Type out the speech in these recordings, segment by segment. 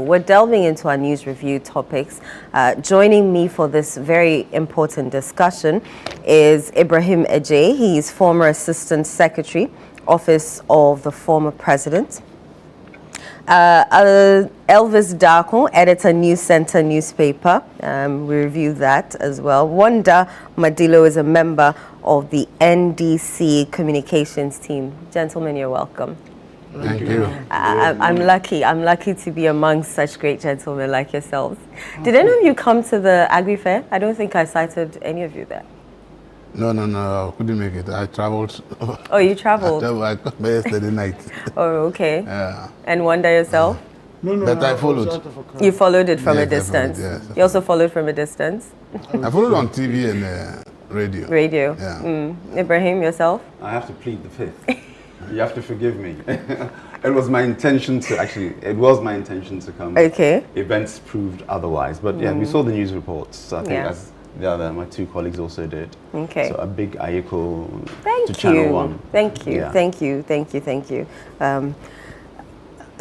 We're delving into our news review topics. Joining me for this very important discussion is Ibrahim Ejay. He's former Assistant Secretary, Office of the former President. Elvis Darko, Editor, News Center newspaper. We reviewed that as well. Wanda Madilo is a member of the NDC communications team. Gentlemen, you're welcome. Thank you. I'm lucky to be amongst such great gentlemen like yourselves. Did any of you come to the AgriFair? I don't think I cited any of you there. No, I couldn't make it. I traveled. Oh, you traveled? I got yesterday night. Oh, okay. Yeah. And Wanda yourself? No, But I followed. You followed it from a distance? Yes. You also followed from a distance? I followed on TV and radio. Radio? Yeah. Ibrahim, yourself? I have to plead the fifth. You have to forgive me. It was my intention to come. Okay. Events proved otherwise. But yeah, we saw the news reports. I think as my two colleagues also did. Okay. So a big ayeko Thank to ChannelOne. Thank you. Yeah. Thank you.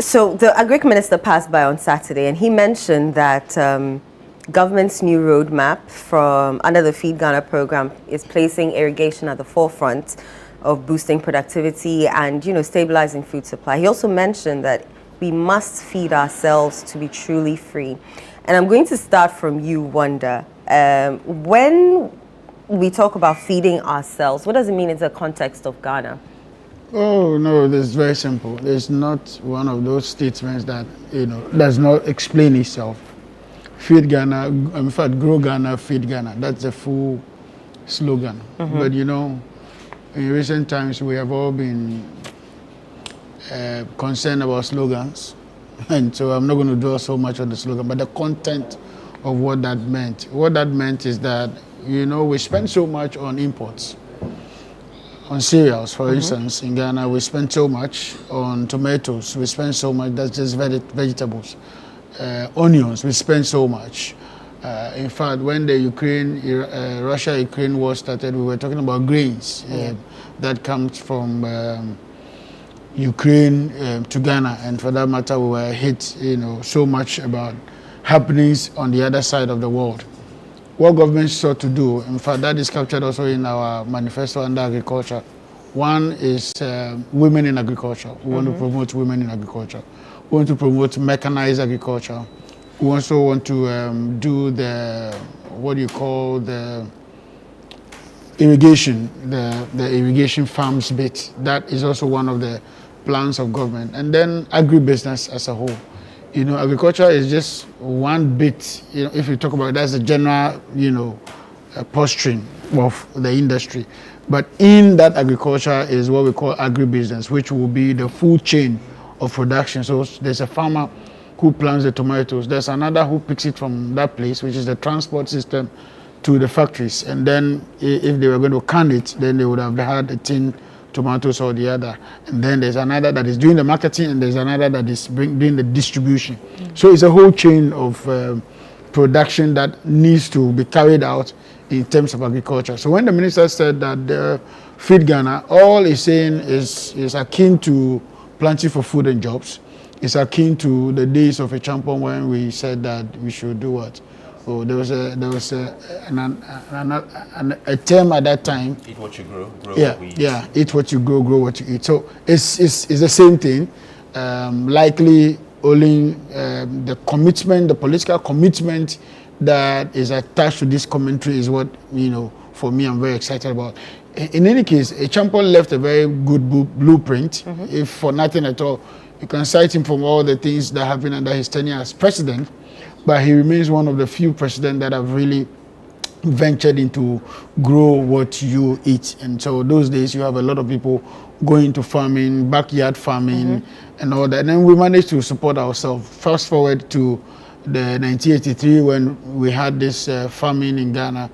So the Agric minister passed by on Saturday and he mentioned that government's new roadmap from under the Feed Ghana program is placing irrigation at the forefront of boosting productivity and, stabilizing food supply. He also mentioned that we must feed ourselves to be truly free. And I'm going to start from you, Wanda. When we talk about feeding ourselves, what does it mean in the context of Ghana? Oh, no, it's very simple. It's not one of those statements that, does not explain itself. Feed Ghana, in fact, grow Ghana, feed Ghana. That's a full slogan. But, in recent times, we have all been concerned about slogans. And so I'm not going to dwell so much on the slogan, but the content of what that meant. What that meant is that, we spend so much on imports. On cereals, for instance, in Ghana, we spend so much on tomatoes. We spend so much, that's just vegetables. Onions, we spend so much. In fact, when the Russia-Ukraine war started, we were talking about grains that comes from Ukraine to Ghana, and for that matter, we were hit, so much about happenings on the other side of the world. What government sought to do, in fact, that is captured also in our manifesto under agriculture. One is women in agriculture. We want to promote women in agriculture. We want to promote mechanized agriculture. We also want to do the irrigation, the irrigation farms bit. That is also one of the plans of government. And then agribusiness as a whole. Agriculture is just one bit. If you talk about it, that's the general, posturing of the industry. But in that agriculture is what we call agribusiness, which will be the full chain of production. So there's a farmer who plants the tomatoes. There's another who picks it from that place, which is the transport system to the factories. And then if they were going to can it, then they would have had a tin tomatoes or the other. And then there's another that is doing the marketing, and there's another that is doing the distribution. So it's a whole chain of production that needs to be carried out in terms of agriculture. So when the minister said that the Feed Ghana, all he's saying is akin to planting for food and jobs. It's akin to the days of a champion when we said that we should do what? Oh, there was a term at that time. Eat what you grow what we eat. Yeah, eat what you grow what you eat. So it's the same thing. Likely only the commitment, the political commitment that is attached to this commentary is what, for me, I'm very excited about. In any case, a champion left a very good blueprint, if for nothing at all. You can cite him from all the things that happened under his tenure as president, but he remains one of the few presidents that have really ventured into grow what you eat. And so those days you have a lot of people going to farming, backyard farming and all that. And then we managed to support ourselves. Fast forward to the 1983 when we had this famine in Ghana,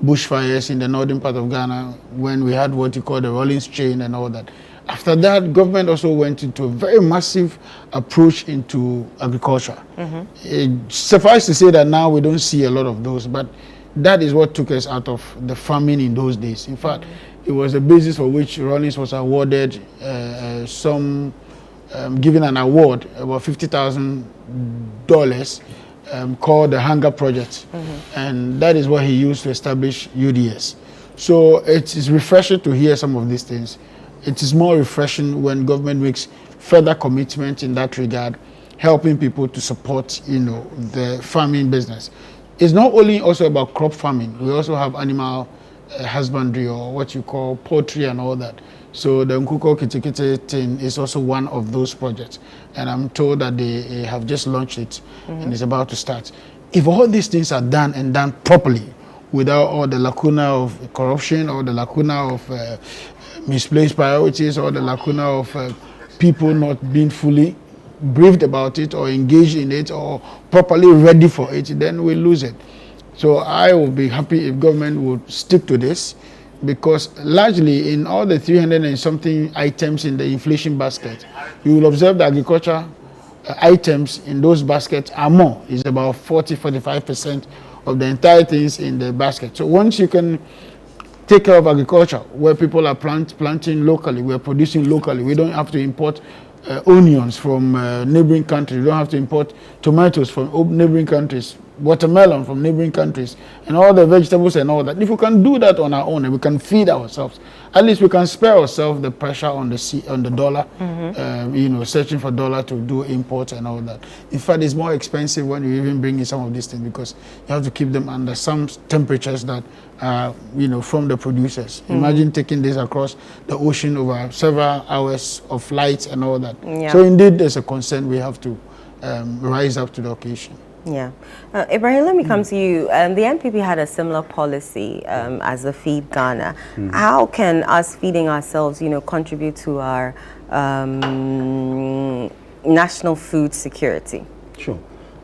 bushfires in the northern part of Ghana, when we had what you call the Rallies chain and all that. After that, government also went into a very massive approach into agriculture. Suffice to say that now we don't see a lot of those, but that is what took us out of the farming in those days. In fact, it was the basis for which Rallies was awarded given an award, about $50,000 called the Hunger Project, and that is what he used to establish UDS. So it is refreshing to hear some of these things. It is more refreshing when government makes further commitment in that regard, helping people to support, the farming business. It's not only also about crop farming. We also have animal husbandry, or what you call poultry and all that. So the Nkuko Kitikite thing is also one of those projects. And I'm told that they have just launched it and it's about to start. If all these things are done and done properly, without all the lacuna of corruption or the lacuna of misplaced priorities or the lacuna of people not being fully briefed about it or engaged in it or properly ready for it, then we lose it. So I will be happy if government would stick to this, because largely in all the 300 and something items in the inflation basket, you will observe the agriculture items in those baskets are more. It's about 40-45% of the entire things in the basket. So once you can take care of agriculture, where people are planting locally, we're producing locally, we don't have to import onions from neighboring countries, we don't have to import tomatoes from neighboring countries, watermelon from neighboring countries, and all the vegetables and all that. If we can do that on our own and we can feed ourselves, at least we can spare ourselves the pressure on the dollar, searching for dollar to do imports and all that. In fact, it's more expensive when you even bring in some of these things, because you have to keep them under some temperatures that are, from the producers. Imagine taking this across the ocean over several hours of flights and all that. Yeah. So indeed, there's a concern we have to rise up to the occasion. Yeah. Ibrahim, let me come to you. The NPP had a similar policy as the Feed Ghana. How can us feeding ourselves, contribute to our national food security? Sure.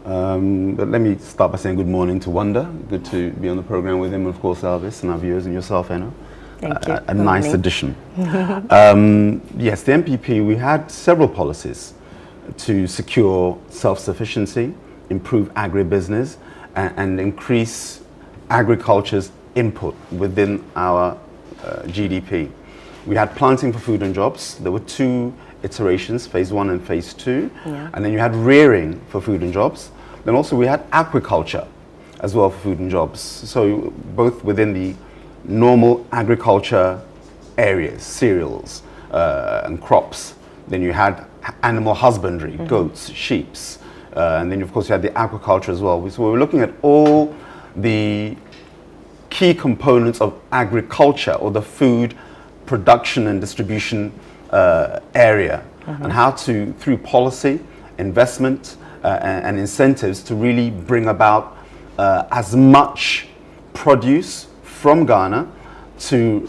But let me start by saying good morning to Wanda. Good to be on the program with him, of course, Elvis, and our viewers, and yourself, Anna. Thank you. A nice addition. Yes, the NPP, we had several policies to secure self-sufficiency, improve agribusiness, and increase agriculture's input within our GDP. We had planting for food and jobs. There were two iterations, phase 1 and phase 2. Yeah. And then you had rearing for food and jobs. Then also we had aquaculture as well for food and jobs. So both within the normal agriculture areas, cereals and crops. Then you had animal husbandry, goats, sheeps. And then, of course, you had the aquaculture as well. So we were looking at all the key components of agriculture, or the food production and distribution area, and how to, through policy, investment, and incentives, to really bring about as much produce from Ghana to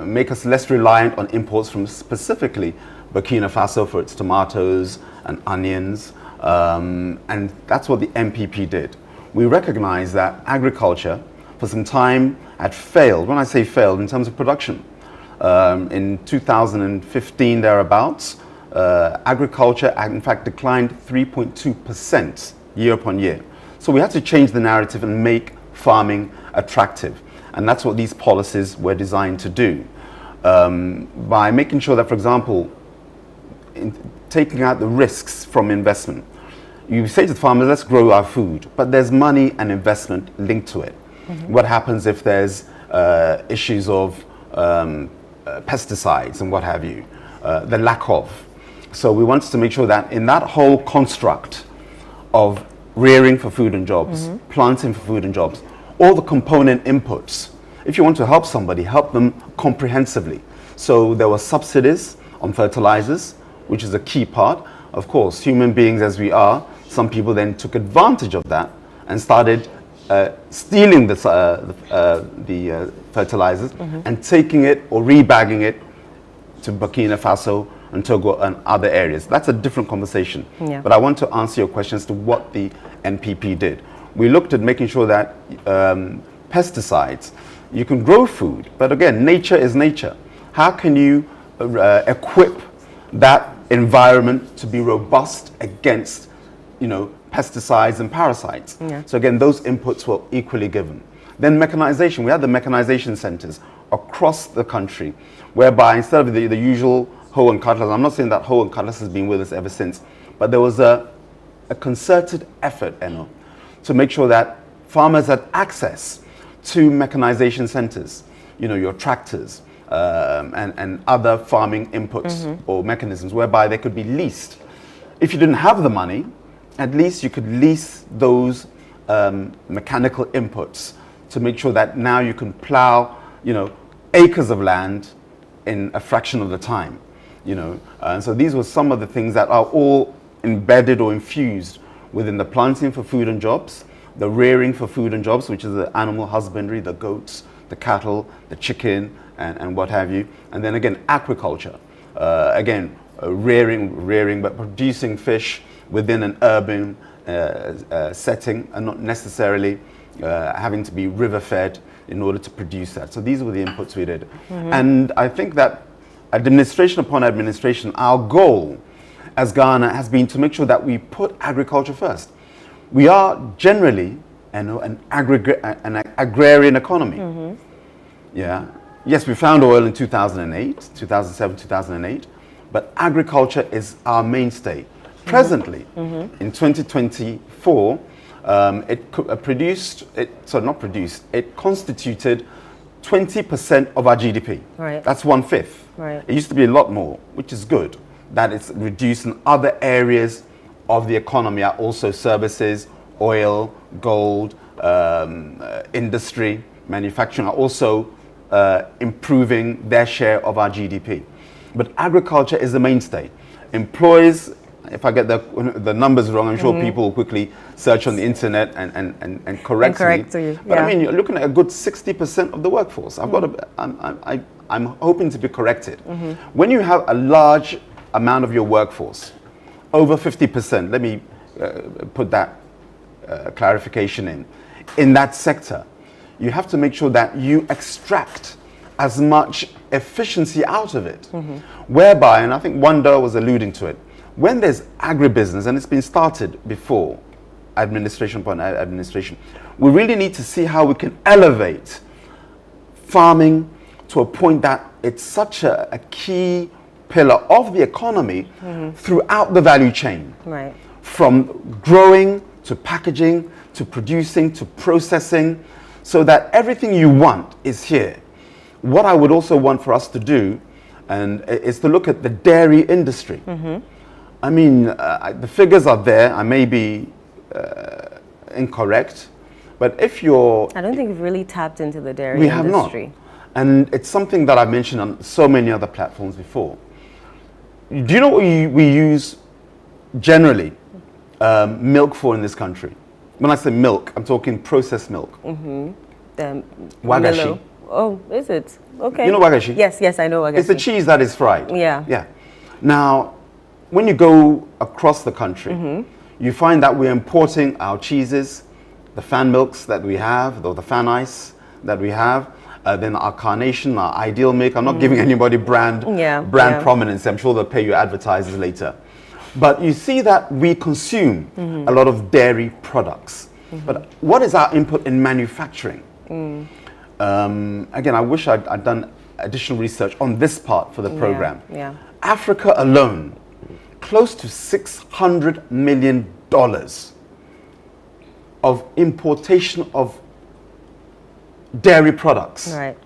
make us less reliant on imports from specifically Burkina Faso for its tomatoes and onions. And that's what the MPP did. We recognize that agriculture for some time had failed. When I say failed, in terms of production. In 2015 thereabouts, agriculture in fact declined 3.2% year upon year. So we had to change the narrative and make farming attractive. And that's what these policies were designed to do. By making sure that, for example, taking out the risks from investment. You say to the farmers, let's grow our food, but there's money and investment linked to it. What happens if there's issues of pesticides and what have you, the lack of. So we wanted to make sure that in that whole construct of rearing for food and jobs, planting for food and jobs, all the component inputs, if you want to help somebody, help them comprehensively. So there were subsidies on fertilizers, which is a key part. Of course, human beings as we are, some people then took advantage of that and started stealing the fertilizers and taking it or rebagging it to Burkina Faso and Togo and other areas. That's a different conversation. Yeah. But I want to answer your question as to what the NPP did. We looked at making sure that pesticides, you can grow food, but again, nature is nature. How can you equip that environment to be robust against, pesticides and parasites? Yeah. So again, those inputs were equally given. Then mechanization, we had the mechanization centers across the country, whereby instead of the usual hoe and cutlass, I'm not saying that hoe and cutlass has been with us ever since, but there was a a concerted effort, to make sure that farmers had access to mechanization centers, your tractors, and other farming inputs or mechanisms whereby they could be leased. If you didn't have the money, at least you could lease those mechanical inputs to make sure that now you can plow, acres of land in a fraction of the time, And so these were some of the things that are all embedded or infused within the planting for food and jobs, the rearing for food and jobs, which is the animal husbandry, the goats, the cattle, the chicken, and what have you. And then again, aquaculture. Rearing, but producing fish within an urban setting and not necessarily having to be river fed in order to produce that. So these were the inputs we did. And I think that administration upon administration, our goal as Ghana has been to make sure that we put agriculture first. We are generally an agrarian economy. Yeah. Yes, we found oil in 2008, 2007, 2008, but agriculture is our mainstay. Presently, in 2024, it constituted 20% of our GDP. Right. That's 1/5. Right. It used to be a lot more, which is good. That it's reduced in other areas of the economy are also services, oil, gold, industry, manufacturing are also improving their share of our GDP. But agriculture is the mainstay. Employs, if I get the numbers wrong, I'm sure people will quickly search on the internet and correct me. But I mean, you're looking at a good 60% of the workforce. I'm hoping to be corrected. When you have a large amount of your workforce, over 50%, let me put that clarification in that sector, you have to make sure that you extract as much efficiency out of it. Whereby, and I think Wanda was alluding to it, when there's agribusiness, and it's been started before, administration upon administration, we really need to see how we can elevate farming to a point that it's such a key pillar of the economy throughout the value chain. Right. From growing to packaging to producing to processing, so that everything you want is here. What I would also want for us to do is to look at the dairy industry. I mean, the figures are there. I may be incorrect, but if you're... I don't think we've really tapped into the dairy industry. We have not. And it's something that I've mentioned on so many other platforms before. Do you know what we use generally milk for in this country? When I say milk, I'm talking processed milk. Wagashi. Oh, is it? Okay. You know wagashi? Yes, I know wagashi. It's the cheese that is fried. Yeah. Yeah. Now, when you go across the country, you find that we're importing our cheeses, the fan milks that we have, or the fan ice that we have, then our Carnation, our Ideal Milk. I'm not giving anybody brand prominence. I'm sure they'll pay you advertisers later. But you see that we consume a lot of dairy products. But what is our input in manufacturing? Again, I wish I'd done additional research on this part for the program. Yeah. Africa alone, close to $600 million of importation of dairy products. Right.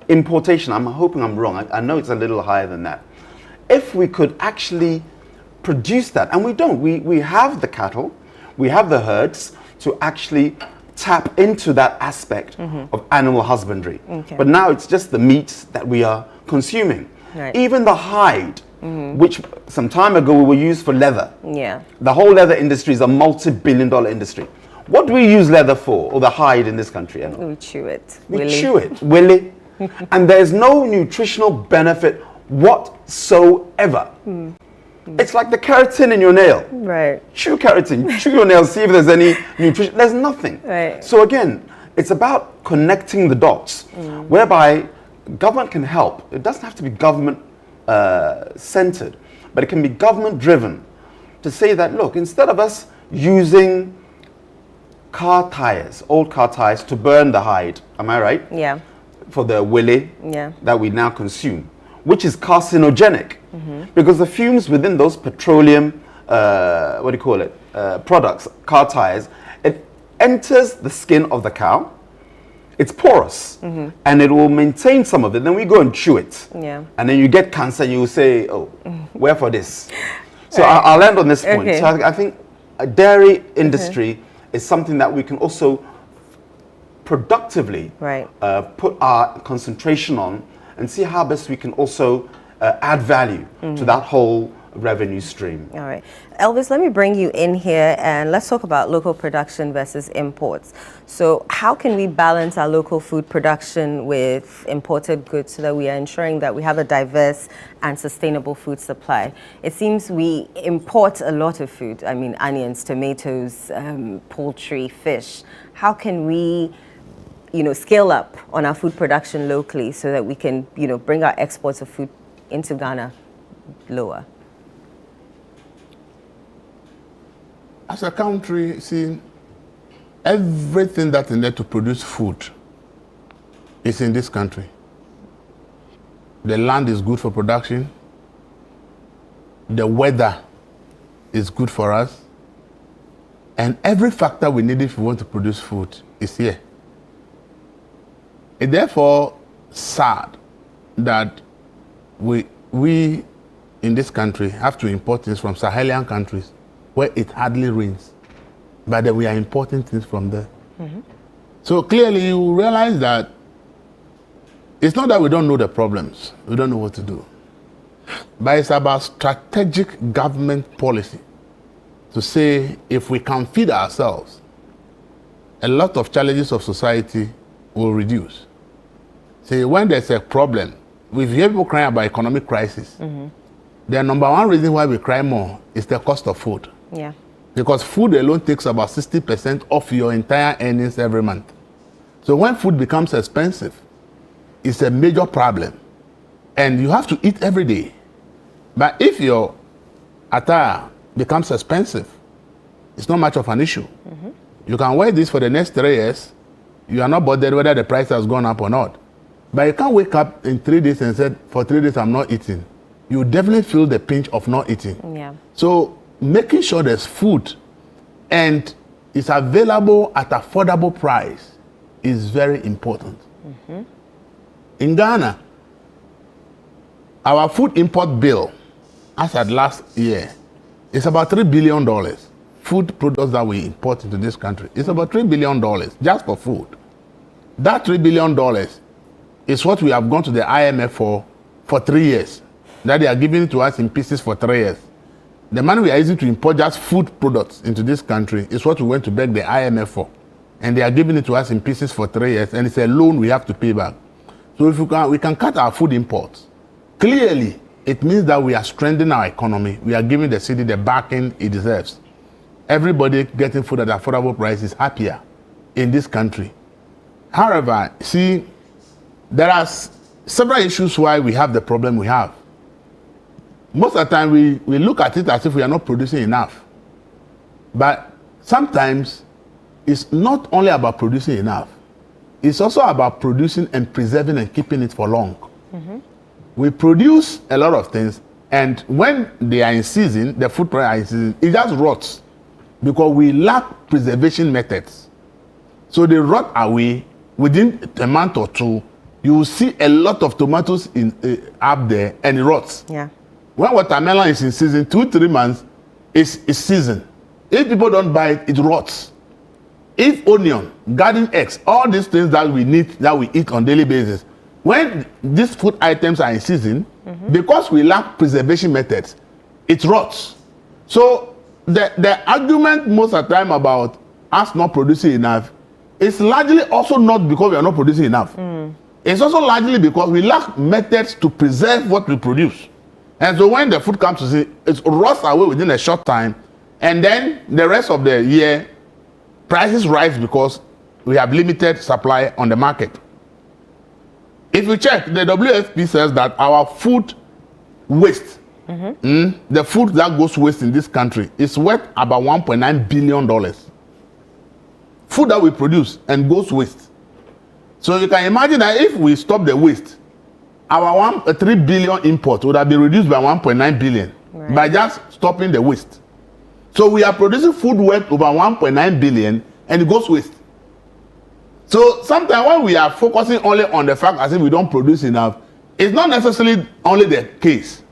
Importation, I'm hoping I'm wrong. I know it's a little higher than that. If we could actually produce that, and we don't, we have the cattle, we have the herds to actually tap into that aspect of animal husbandry. Okay. But now it's just the meat that we are consuming. Right. Even the hide, which some time ago we were used for leather. Yeah. The whole leather industry is a multi-billion-dollar industry. What do we use leather for, or the hide in this country? Emma? We chew it. We chew it, willy. And there's no nutritional benefit whatsoever. It's like the keratin in your nail. Right. Chew keratin, chew your nail, see if there's any nutrition. There's nothing. Right. So again, it's about connecting the dots, whereby government can help. It doesn't have to be government centered, but it can be government driven to say that, look, instead of us using car tires, old car tires to burn the hide, am I right? Yeah. For the willy that we now consume, which is carcinogenic, because the fumes within those petroleum, products, car tires, it enters the skin of the cow. It's porous, and it will maintain some of it. Then we go and chew it, and then you get cancer. You say, "Oh, where for this?" So I'll land on this point. Okay. So I think a dairy industry is something that we can also productively put our concentration on and see how best we can also add value to that whole revenue stream. All right. Elvis, let me bring you in here and let's talk about local production versus imports. So how can we balance our local food production with imported goods so that we are ensuring that we have a diverse and sustainable food supply? It seems we import a lot of food. I mean, onions, tomatoes, poultry, fish. How can we scale up on our food production locally so that we can, bring our exports of food into Ghana lower? As a country, see, everything that's needed to produce food is in this country. The land is good for production. The weather is good for us. And every factor we need if we want to produce food is here. It's therefore sad that we in this country have to import things from Sahelian countries where it hardly rains, but then we are importing things from there. So clearly you realize that it's not that we don't know the problems, we don't know what to do, but it's about strategic government policy to say if we can feed ourselves, a lot of challenges of society will reduce. See, when there's a problem, we hear people crying about economic crisis. The number one reason why we cry more is the cost of food. Yeah. Because food alone takes about 60% of your entire earnings every month. So when food becomes expensive, it's a major problem. And you have to eat every day. But if your attire becomes expensive, it's not much of an issue. You can wear this for the next 3 years. You are not bothered whether the price has gone up or not. But you can't wake up in 3 days and say, for 3 days I'm not eating. You definitely feel the pinch of not eating. Yeah. So making sure there's food and it's available at affordable price is very important. In Ghana, our food import bill, as at last year, is about $3 billion. Food products that we import into this country, it's about $3 billion just for food. That $3 billion is what we have gone to the IMF for 3 years. That they are giving it to us in pieces for 3 years. The money we are using to import just food products into this country is what we went to beg the IMF for. And they are giving it to us in pieces for 3 years, and it's a loan we have to pay back. So if we can cut our food imports, clearly it means that we are strengthening our economy. We are giving the city the backing it deserves. Everybody getting food at affordable price is happier in this country. However, see, there are several issues why we have the problem we have. Most of the time, we look at it as if we are not producing enough. But sometimes, it's not only about producing enough. It's also about producing and preserving and keeping it for long. We produce a lot of things, and when they are in season, the food product are in season, it just rots because we lack preservation methods. So they rot away. Within a month or two, you will see a lot of tomatoes up there, and it rots. Yeah. When watermelon is in season, 2-3 months, it's season. If people don't buy it, it rots. If onion, garden eggs, all these things that we need, that we eat on daily basis, when these food items are in season, because we lack preservation methods, it rots. So the argument most of the time about us not producing enough is largely also not because we are not producing enough. It's also largely because we lack methods to preserve what we produce. And so when the food comes to see, it rots away within a short time, and then the rest of the year, prices rise because we have limited supply on the market. If you check, the WFP says that our food waste, the food that goes waste in this country is worth about $1.9 billion. Food that we produce and goes waste. So you can imagine that if we stop the waste, our 3 billion import would have been reduced by 1.9 billion by just stopping the waste. So we are producing food worth over 1.9 billion and it goes waste. So sometimes when we are focusing only on the fact as if we don't produce enough, it's not necessarily only the case.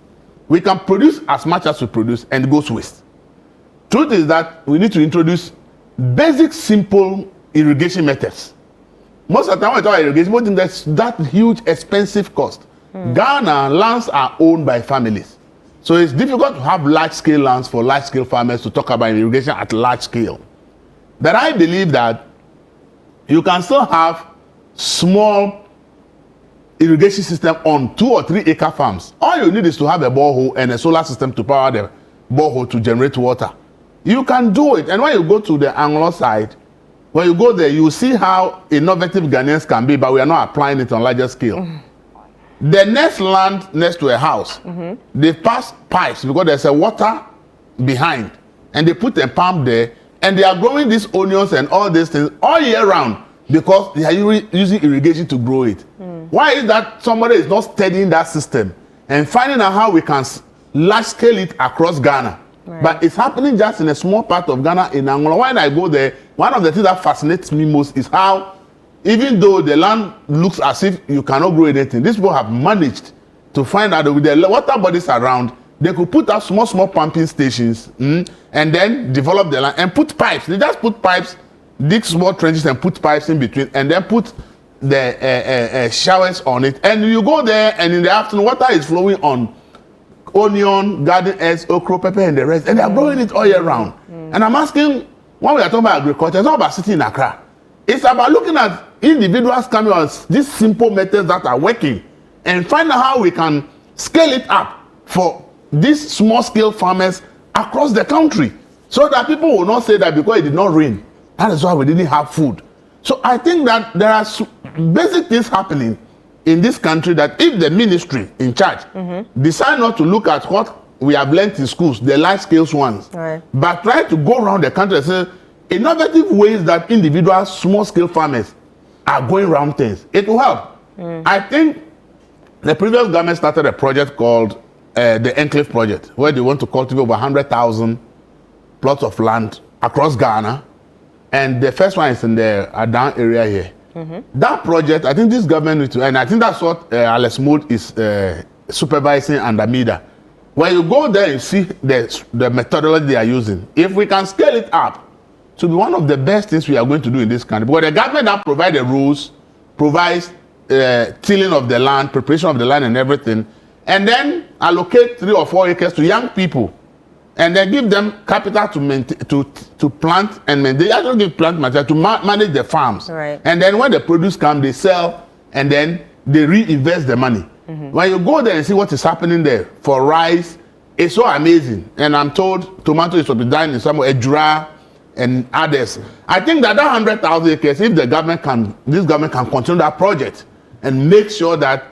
We can produce as much as we produce and it goes waste. Truth is that we need to introduce basic, simple irrigation methods. Most of the time when we talk about irrigation, we think that's that huge, expensive cost. Ghana, lands are owned by families. So it's difficult to have large-scale lands for large-scale farmers to talk about irrigation at large scale. But I believe that you can still have small irrigation system on 2 or 3 acre farms. All you need is to have a borehole and a solar system to power the borehole to generate water. You can do it. And when you go to the Anglo side, when you go there, you see how innovative Ghanaians can be, but we are not applying it on larger scale. The next land next to a house, they pass pipes because there's a water behind, and they put a pump there, and they are growing these onions and all these things all year round because they are using irrigation to grow it. Why is that somebody is not studying that system and finding out how we can large scale it across Ghana? Right. But it's happening just in a small part of Ghana in Angola. When I go there, one of the things that fascinates me most is how, even though the land looks as if you cannot grow anything, these people have managed to find out that with the water bodies around, they could put up small pumping stations and then develop the land and put pipes. They just put pipes, dig small trenches and put pipes in between and then put the showers on it. And you go there and in the afternoon, water is flowing on onion, garden eggs, okra, pepper and the rest. And they are growing it all year round. And I'm asking, when we are talking about agriculture, it's not about sitting in Accra. It's about looking at individuals coming on these simple methods that are working and find out how we can scale it up for these small scale farmers across the country so that people will not say that because it did not rain, that is why we didn't have food. So I think that there are basic things happening in this country that if the ministry in charge decide not to look at what we have learned in schools, the large scale ones, but try to go around the country and say innovative ways that individual small scale farmers are going around things, it will help. I think the previous government started a project called the Enclave project, where they want to cultivate over 100,000 plots of land across Ghana, and the first one is in the Adan area here. That project, I think this government needs to, and I think that's what Alex Mould is supervising under MEDA. When you go there and see the methodology they are using, if we can scale it up to be one of the best things we are going to do in this country, because the government that provides the rules, provides tilling of the land, preparation of the land and everything, and then allocate 3 or 4 acres to young people, and then give them capital to maintain, to plant and maintain. They actually give plant material to manage the farms. And then when the produce comes, they sell, and then they reinvest the money. When you go there and see what is happening there for rice, it's so amazing. And I'm told tomato is to be done in some Ejura and others. I think that 100,000 acres, if the government can, this government can continue that project and make sure that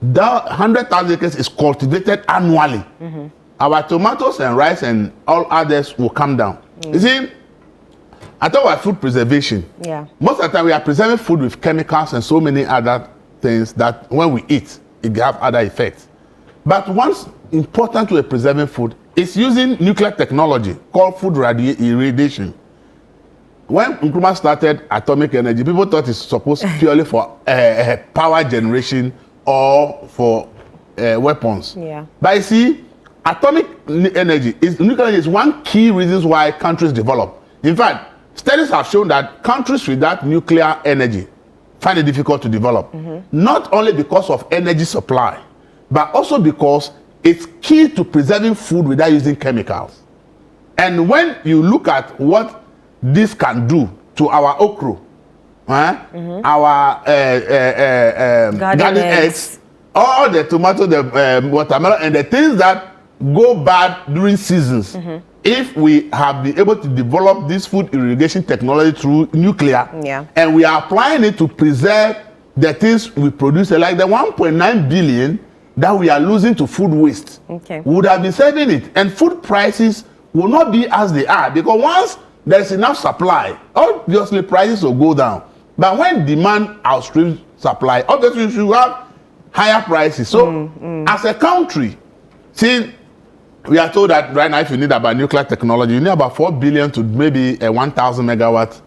that 100,000 acres is cultivated annually, our tomatoes and rice and all others will come down. You see, I talk about food preservation. Most of the time we are preserving food with chemicals and so many other things that when we eat, it have other effects. But what's important to preserving food is using nuclear technology called food irradiation. When Nkrumah started atomic energy, people thought it's supposed purely for power generation or for weapons. But you see, atomic energy, nuclear energy is one key reason why countries develop. In fact, studies have shown that countries without nuclear energy find it difficult to develop. Not only because of energy supply, but also because it's key to preserving food without using chemicals. And when you look at what this can do to our okra, our garden eggs, all the tomato, the watermelon, and the things that go bad during seasons, if we have been able to develop this food irrigation technology through nuclear, and we are applying it to preserve the things we produce, like the 1.9 billion that we are losing to food waste, we would have been saving it. And food prices will not be as they are, because once there's enough supply, obviously prices will go down. But when demand outstrips supply, obviously you should have higher prices. So as a country, see, we are told that right now if you need about nuclear technology, you need about 4 billion to maybe a 1,000 megawatt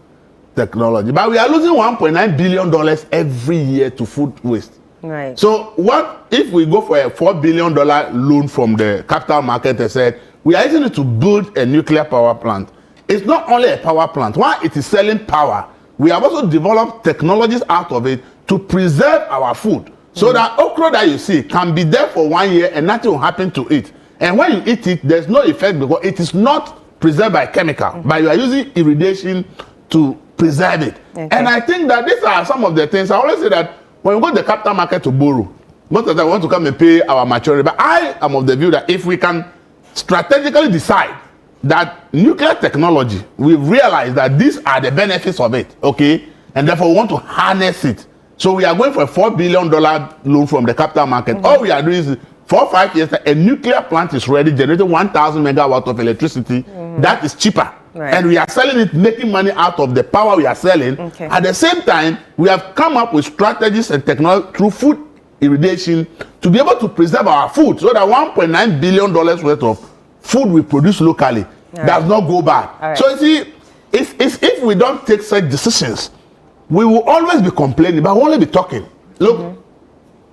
technology. But we are losing $1.9 billion every year to food waste. Right. So what if we go for a $4 billion loan from the capital market and said, we are using it to build a nuclear power plant? It's not only a power plant. While it is selling power, we have also developed technologies out of it to preserve our food. So that okra that you see can be there for 1 year and nothing will happen to it. And when you eat it, there's no effect because it is not preserved by chemical, but you are using irrigation to preserve it. Okay. And I think that these are some of the things. I always say that when we go to the capital market to borrow, most of them want to come and pay our maturity. But I am of the view that if we can strategically decide that nuclear technology, we realize that these are the benefits of it, okay? And therefore we want to harness it. So we are going for a $4 billion loan from the capital market. All we are doing is 4 or 5 years, a nuclear plant is ready, generating 1,000 megawatts of electricity. That is cheaper. Right. And we are selling it, making money out of the power we are selling. Okay. At the same time, we have come up with strategies and technology through food irrigation to be able to preserve our food so that $1.9 billion worth of food we produce locally does not go bad. So you see, if we don't take such decisions, we will always be complaining, but we'll only be talking. Look,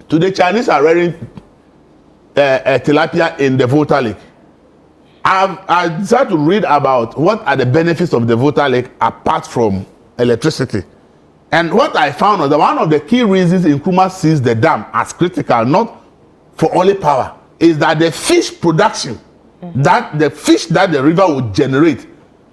today Chinese are rearing tilapia in the Volta Lake. I decided to read about what are the benefits of the Volta Lake apart from electricity. And what I found was that one of the key reasons Nkrumah sees the dam as critical, not for only power, is that the fish production, that the fish that the river will generate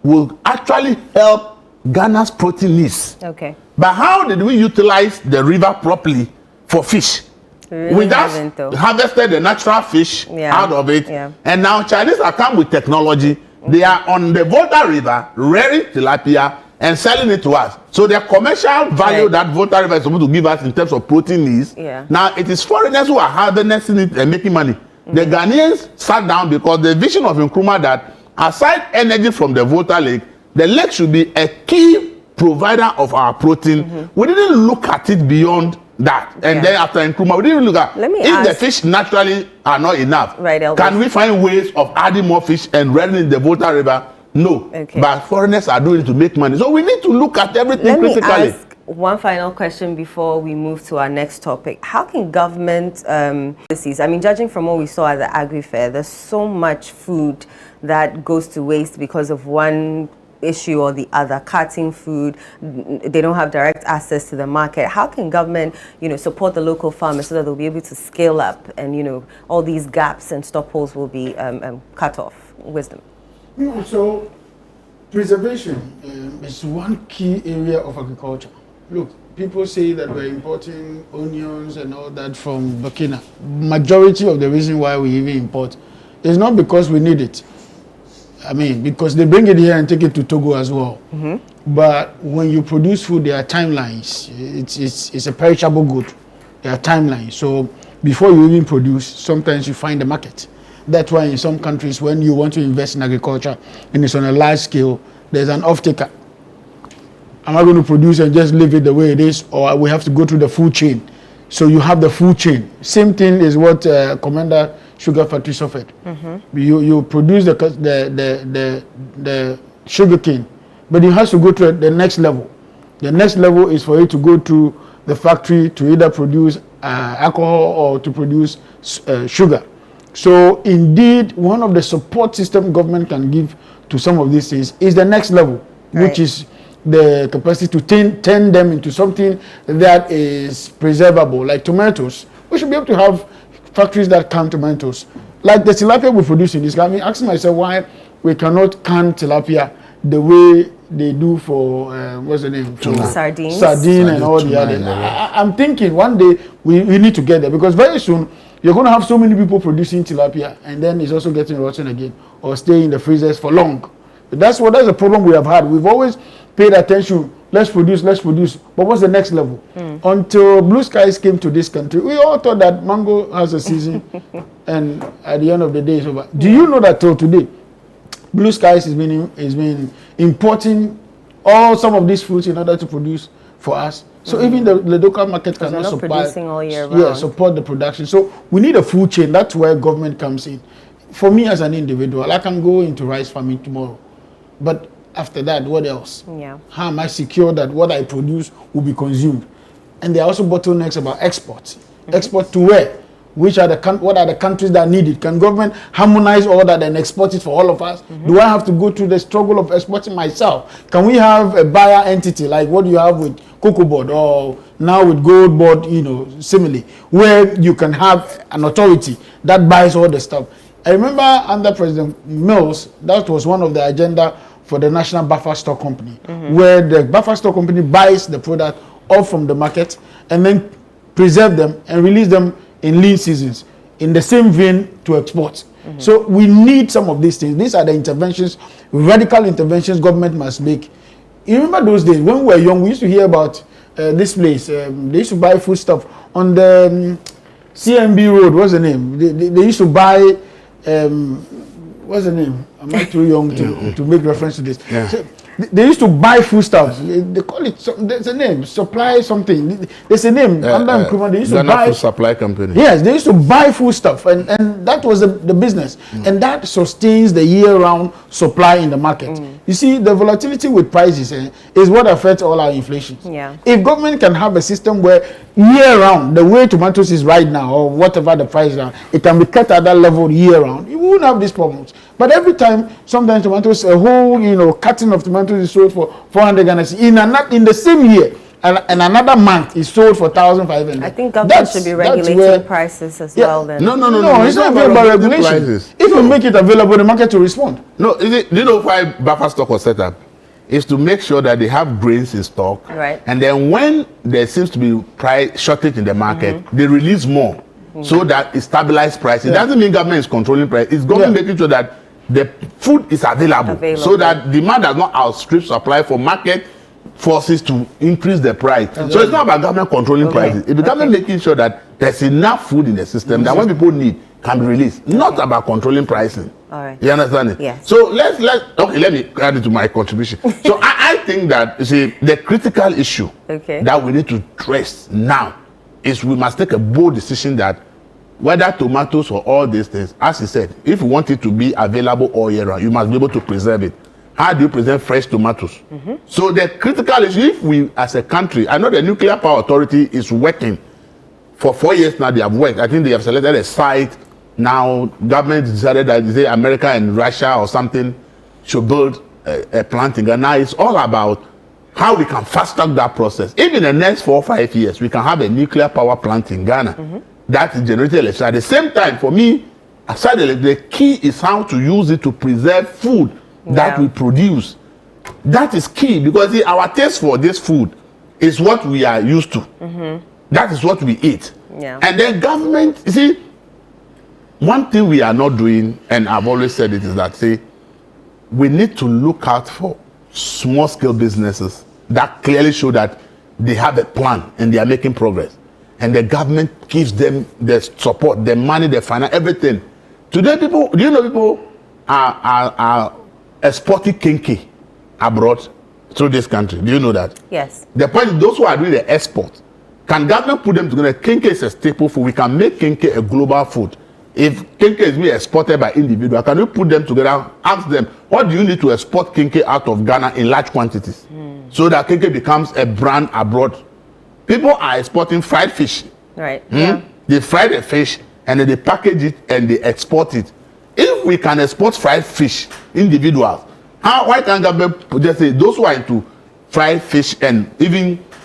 will actually help Ghana's protein needs. Okay. But how did we utilize the river properly for fish? We just harvested the natural fish out of it. And now Chinese have come with technology. They are on the Volta River rearing tilapia and selling it to us. So the commercial value that Volta River is supposed to give us in terms of protein needs, now it is foreigners who are harvesting it and making money. The Ghanaians sat down because the vision of Nkrumah that aside energy from the Volta Lake, the lake should be a key provider of our protein. We didn't look at it beyond that. And then after Nkrumah, we didn't look at if the fish naturally are not enough. Can we find ways of adding more fish and running in the Volta River? No. But foreigners are doing it to make money. So we need to look at everything critically. Let me ask one final question before we move to our next topic. How can government policies, I mean, judging from what we saw at the AgriFair, there's so much food that goes to waste because of one issue or the other, cutting food, they don't have direct access to the market. How can government, support the local farmers so that they'll be able to scale up and, all these gaps and stop holes will be cut off? Wisdom. So preservation is one key area of agriculture. Look, people say that we're importing onions and all that from Burkina. Majority of the reason why we even import is not because we need it. I mean, because they bring it here and take it to Togo as well. But when you produce food, there are timelines. It's a perishable good. There are timelines. So before you even produce, sometimes you find the market. That's why in some countries, when you want to invest in agriculture and it's on a large scale, there's an off-taker. Am I going to produce and just leave it the way it is, or we have to go through the food chain? So you have the food chain. Same thing is what Commander Sugar Factory suffered. You produce the sugar cane, but it has to go to the next level. The next level is for it to go to the factory to either produce alcohol or to produce sugar. So indeed, one of the support system government can give to some of these things is the next level, which is the capacity to turn them into something that is preservable, like tomatoes. We should be able to have factories that can tomatoes. Like the tilapia we produce in this country, I'm asking myself why we cannot can tilapia the way they do for, what's the name? Sardines. Sardine and all the other. I'm thinking one day we need to get there, because very soon you're going to have so many people producing tilapia and then it's also getting rotten again or stay in the freezers for long. That's the problem we have had. We've always paid attention, let's produce, but what's the next level? Until blue skies came to this country, we all thought that mango has a season and at the end of the day it's over. Do you know that till today, blue skies has been importing some of these fruits in order to produce for us? So even the local market cannot supply, producing all year round. Support the production. So we need a food chain. That's where government comes in. for me as an individual, I can go into rice farming tomorrow, but after that, what else? Yeah. How am I secure that what I produce will be consumed? And there are also bottlenecks about export. Export to where? What are the countries that need it? Can government harmonize all that and export it for all of us? Do I have to go through the struggle of exporting myself? Can we have a buyer entity like what you have with Cocoa Board or now with Gold Board, similarly, where you can have an authority that buys all the stuff? I remember under President Mills, that was one of the agenda for the National Buffer Stock Company, where the Buffer Stock Company buys the product off from the market and then preserve them and release them in lean seasons in the same vein to export. So we need some of these things. These are the interventions, radical interventions government must make. You remember those days when we were young, we used to hear about this place. They used to buy food stuff on the CMB road. What's the name? They used to buy, what's the name? Am I too young to make reference to this? Yeah. So, they used to buy foodstuffs. They call it. There's a name. Supply something. There's a name. Under improvement, they used to buy. Food Supply Company. Yes, they used to buy foodstuff, and that was the business, and that sustains the year-round supply in the market. You see, the volatility with prices is what affects all our inflation. Yeah. If government can have a system where year-round, the way tomatoes is right now, or whatever the price are, it can be kept at that level year-round, you wouldn't have these problems. But every time, sometimes tomatoes, a whole carton of tomatoes is sold for 400 Ghana cedis in the same year, and another month is sold for 1,500. I think government should be regulating prices as well. Then No, it's not about regulation. Prices. If you make it available, the market will respond. No, do you know why buffer stock was set up? Is to make sure that they have grains in stock, Right. and then when there seems to be price shortage in the market, they release more, so that it stabilizes price. It doesn't mean government is controlling price. It's government making sure that the food is available, so that demand does not outstrip supply for market forces to increase the price. So it's not about government controlling prices. It's the government making sure that there's enough food in the system that when people need can be released. Not about controlling pricing. All right. You understand it? Yes. So let me add it to my contribution. So I think that, you see, the critical issue that we need to address now is we must take a bold decision that whether tomatoes or all these things, as he said, if you want it to be available all year round, you must be able to preserve it. How do you preserve fresh tomatoes? So the critical issue, if we as a country, I know the Nuclear Power Authority is working for 4 years now. They have worked. I think they have selected a site. Now government decided that say America and Russia or something should build a plant in Ghana. Now it's all about how we can fast track that process. If in the next 4 or 5 years we can have a nuclear power plant in Ghana that is generating electricity. At the same time, for me, aside the key is how to use it to preserve food that we produce. That is key, because see, our taste for this food is what we are used to. That is what we eat. And then government, you see, one thing we are not doing, and I've always said it, is that, see, we need to look out for small scale businesses that clearly show that they have a plan and they are making progress. And the government gives them the support, the money, the finance, everything. Today, people, do you know people are exporting kinky abroad through this country? Do you know that? Yes. The point is, those who are doing the export, can government put them together? Kinky is a staple food. We can make kinky a global food. If kinky is being exported by individuals, can you put them together, ask them, what do you need to export kinky out of Ghana in large quantities? So that kinky becomes a brand abroad. People are exporting fried fish. Right. They fry the fish and then they package it and they export it. If we can export fried fish, individuals, why can't government just say those who are into fried fish and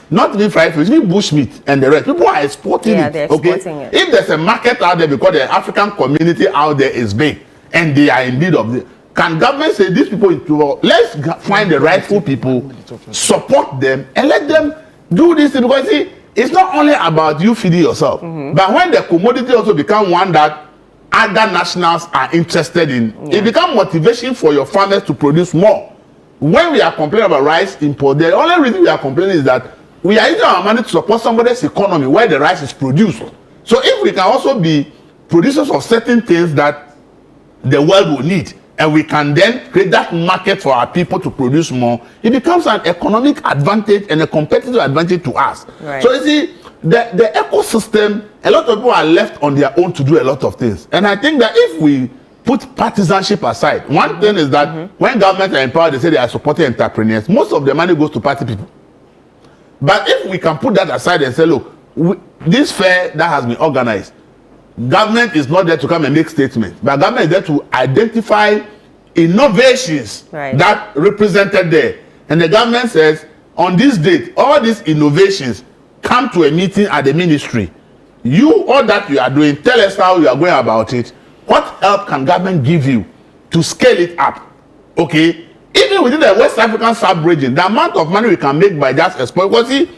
not even fried fish, even bush meat and the rest, people are exporting it. They're exporting it. If there's a market out there because the African community out there is big and they are in need of it, can government say these people, let's find the rightful people, support them and let them do this thing? Because see, it's not only about you feeding yourself, but when the commodity also become one that other nationals are interested in, it becomes motivation for your farmers to produce more. When we are complaining about rice import, the only reason we are complaining is that we are using our money to support somebody's economy where the rice is produced. So if we can also be producers of certain things that the world will need, and we can then create that market for our people to produce more, it becomes an economic advantage and a competitive advantage to us. Right. So you see, the ecosystem, a lot of people are left on their own to do a lot of things. And I think that if we put partisanship aside. One thing is that when governments are empowered, they say they are supporting entrepreneurs. Most of the money goes to party people. But if we can put that aside and say, look, this fair that has been organized, government is not there to come and make statements, but government is there to identify innovations that represented there. And the government says, on this date, all these innovations come to a meeting at the ministry. All that you are doing, tell us how you are going about it. What help can government give you to scale it up? Okay? Even within the West African sub-region, the amount of money we can make by just export, because see,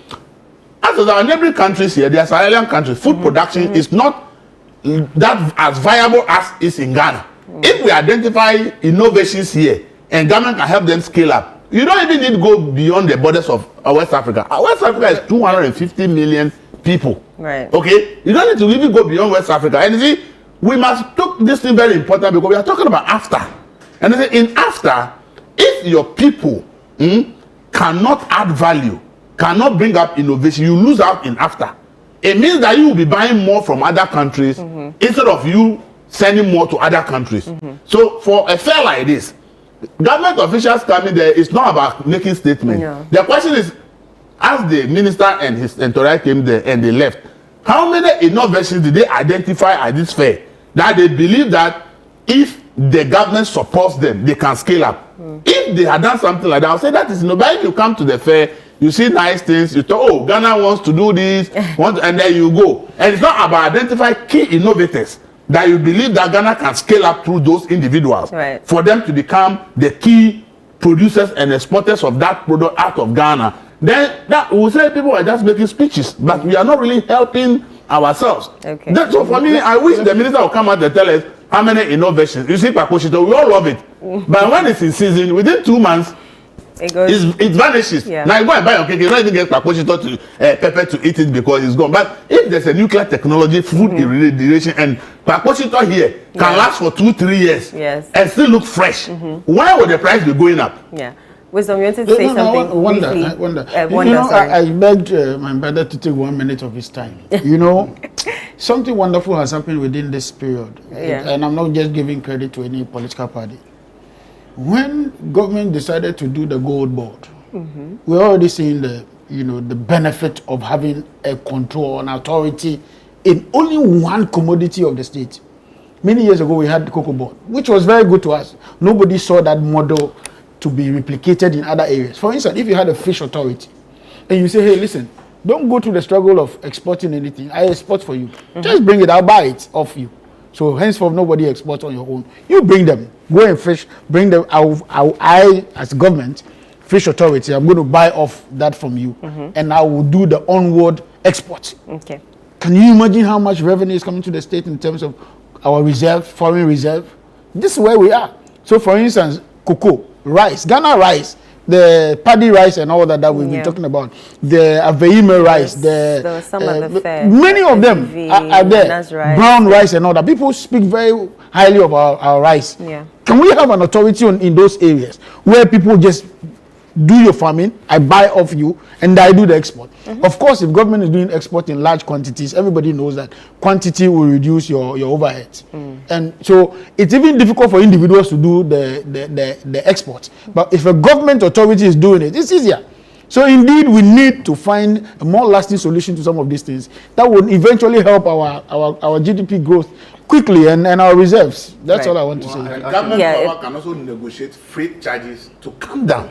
as our neighboring countries here, the Sahelian countries, food production is not that as viable as is in Ghana. If we identify innovations here and government can help them scale up, you don't even need to go beyond the borders of West Africa. West Africa is 250 million people. Right. Okay? You don't need to even go beyond West Africa. And you see, we must take this thing very important because we are talking about after. And they say in after, if your people cannot add value, cannot bring up innovation, you lose out in after. It means that you will be buying more from other countries instead of you sending more to other countries. So for a fair like this, government officials coming there, it's not about making statements. No. The question is, as the minister and his entourage came there and they left, how many innovations did they identify at this fair that they believe that if the government supports them, they can scale up? If they had done something like that, I'll say that is no. But if you come to the fair, you see nice things, you talk, oh, Ghana wants to do this, and then you go. And it's not about identifying key innovators that you believe that Ghana can scale up through those individuals for them to become the key producers and exporters of that product out of Ghana. Then that will say people are just making speeches, but we are not really helping ourselves. Okay. That's so for me, I wish the minister would come out and tell us how many innovations. You see, Pakoshito, we all love it. But when it's in season, within 2 months, it vanishes. Yeah. Now you go and buy your cake, you don't even get Pakoshito to pepper to eat it because it's gone. But if there's a nuclear technology, food irradiation, and Pakoshito here can last for 2-3 years and still look fresh, why would the price be going up? Yeah. Wisdom, you wanted to say something briefly? I wonder. I begged my brother to take 1 minute of his time. Something wonderful has happened within this period. And I'm not just giving credit to any political party. When government decided to do the gold board, we're already seeing the benefit of having a control and authority in only one commodity of the state. Many years ago, we had the cocoa board, which was very good to us. Nobody saw that model to be replicated in other areas. For instance, if you had a fish authority and you say, hey, listen, don't go through the struggle of exporting anything. I export for you. Just bring it, I'll buy it off you. So henceforth, nobody exports on your own. You bring them, go and fish, bring them. I as government, fish authority, I'm going to buy off that from you, and I will do the onward export. Okay. Can you imagine how much revenue is coming to the state in terms of our reserve, foreign reserve? This is where we are. So for instance, cocoa, rice, Ghana rice, the paddy rice and all that we've been talking about, the aveime rice, many of them are there, brown rice and all that. People speak very highly of our rice. Yeah. Can we have an authority in those areas where people just do your farming, I buy off you, and I do the export? Of course, if government is doing export in large quantities, everybody knows that quantity will reduce your overheads. And so it's even difficult for individuals to do the export. But if a government authority is doing it, it's easier. So indeed, we need to find a more lasting solution to some of these things that will eventually help our GDP growth quickly and our reserves. That's all I want to say. Government power can also negotiate freight charges to come down.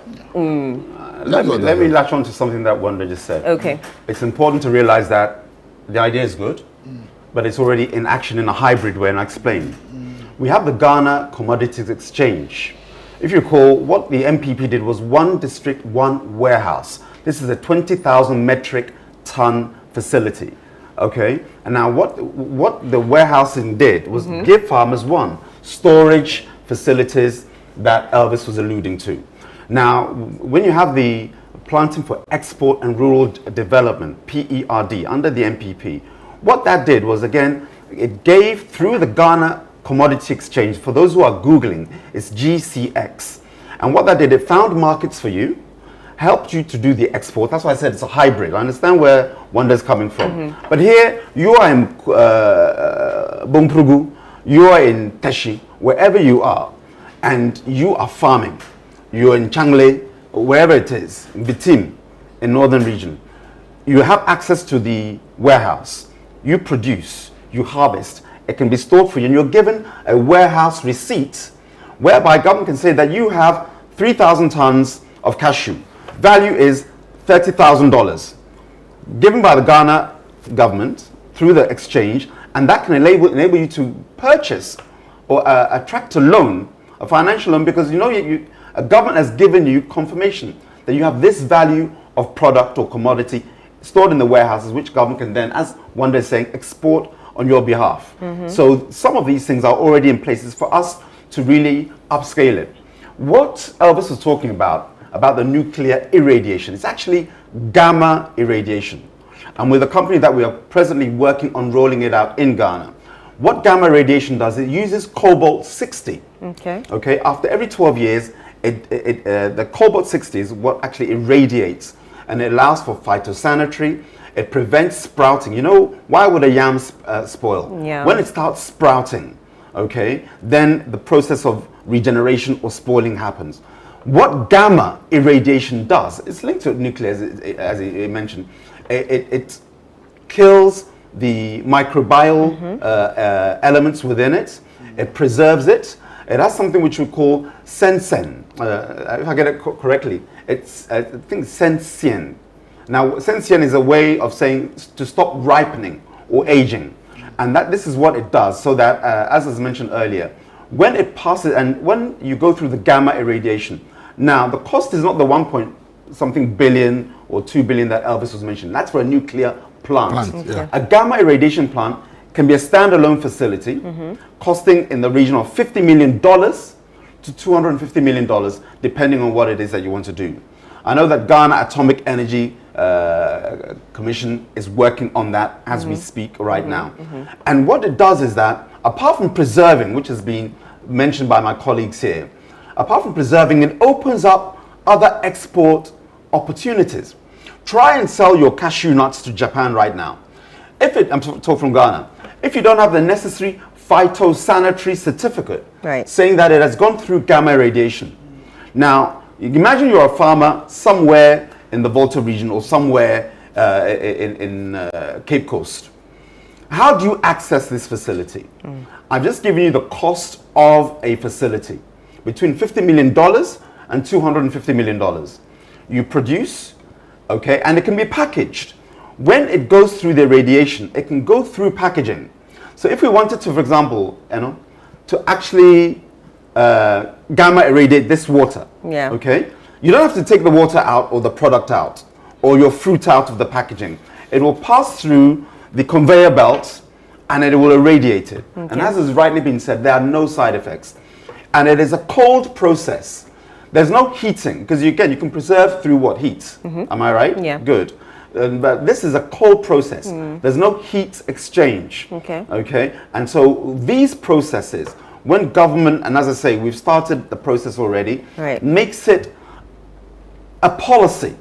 Let me latch on to something that Wanda just said. Okay. It's important to realize that the idea is good, but it's already in action in a hybrid way, and I'll explain. We have the Ghana Commodities Exchange. If you recall, what the MPP did was one district, one warehouse. This is a 20,000 metric ton facility. Okay, and now what the warehousing did was give farmers storage facilities that Elvis was alluding to. Now, when you have the Planting for Export and Rural Development, PERD, under the MPP, what that did was, again, it gave through the Ghana Commodity Exchange, for those who are Googling, it's GCX. And what that did, it found markets for you, helped you to do the export. That's why I said it's a hybrid. I understand where Wanda's coming from. But here, you are in Bomprugu, you are in Teshi, wherever you are, and you are farming, you're in Changle, wherever it is, in Bitim, in northern region, you have access to the warehouse, you produce, you harvest, it can be stored for you, and you're given a warehouse receipt whereby government can say that you have 3,000 tons of cashew. Value is $30,000 given by the Ghana government through the exchange, and that can enable you to purchase or attract a loan, a financial loan, because you know a government has given you confirmation that you have this value of product or commodity stored in the warehouses, which government can then, as one day is saying, export on your behalf. So some of these things are already in place. It's for us to really upscale it. What Elvis was talking about the nuclear irradiation, it's actually gamma irradiation. And with a company that we are presently working on rolling it out in Ghana. What gamma irradiation does, it uses cobalt-60. Okay. After every 12 years, the cobalt-60 is what actually irradiates, and it allows for phytosanitary. It prevents sprouting. You know, why would a yam spoil? Yeah. When it starts sprouting, okay, then the process of regeneration or spoiling happens. What gamma irradiation does, it's linked to nuclear, as he mentioned. It kills the microbial elements within it. It preserves it. It has something which we call sensen. If I get it correctly, it's I think sensien. Now, sensien is a way of saying to stop ripening or aging, and this is what it does. So that, as was mentioned earlier, when it passes and when you go through the gamma irradiation, now the cost is not the 1.something billion or 2 billion that Elvis was mentioning. That's for a nuclear plant. Yeah. A gamma irradiation plant can be a standalone facility costing in the region of $50 million to $250 million, depending on what it is that you want to do. I know that Ghana Atomic Energy Commission is working on that as we speak right now. And what it does is that, apart from preserving, which has been mentioned by my colleagues here, apart from preserving, it opens up other export opportunities. Try and sell your cashew nuts to Japan right now. I'm talking from Ghana. If you don't have the necessary phytosanitary certificate saying that it has gone through gamma irradiation. Now, imagine you're a farmer somewhere in the Volta region or somewhere in Cape Coast. How do you access this facility? I've just given you the cost of a facility between $50 million and $250 million. You produce, okay, and it can be packaged. When it goes through the irradiation, it can go through packaging. So if we wanted to, for example, to actually gamma irradiate this water, okay, you don't have to take the water out or the product out or your fruit out of the packaging. It will pass through the conveyor belt and it will irradiate it. And as has rightly been said, there are no side effects. And it is a cold process. There's no heating, because you can preserve through what? Heat. Am I right? Yeah. Good. But this is a cold process. There's no heat exchange. Okay. And so these processes, when government, and as I say, we've started the process already, makes it a policy.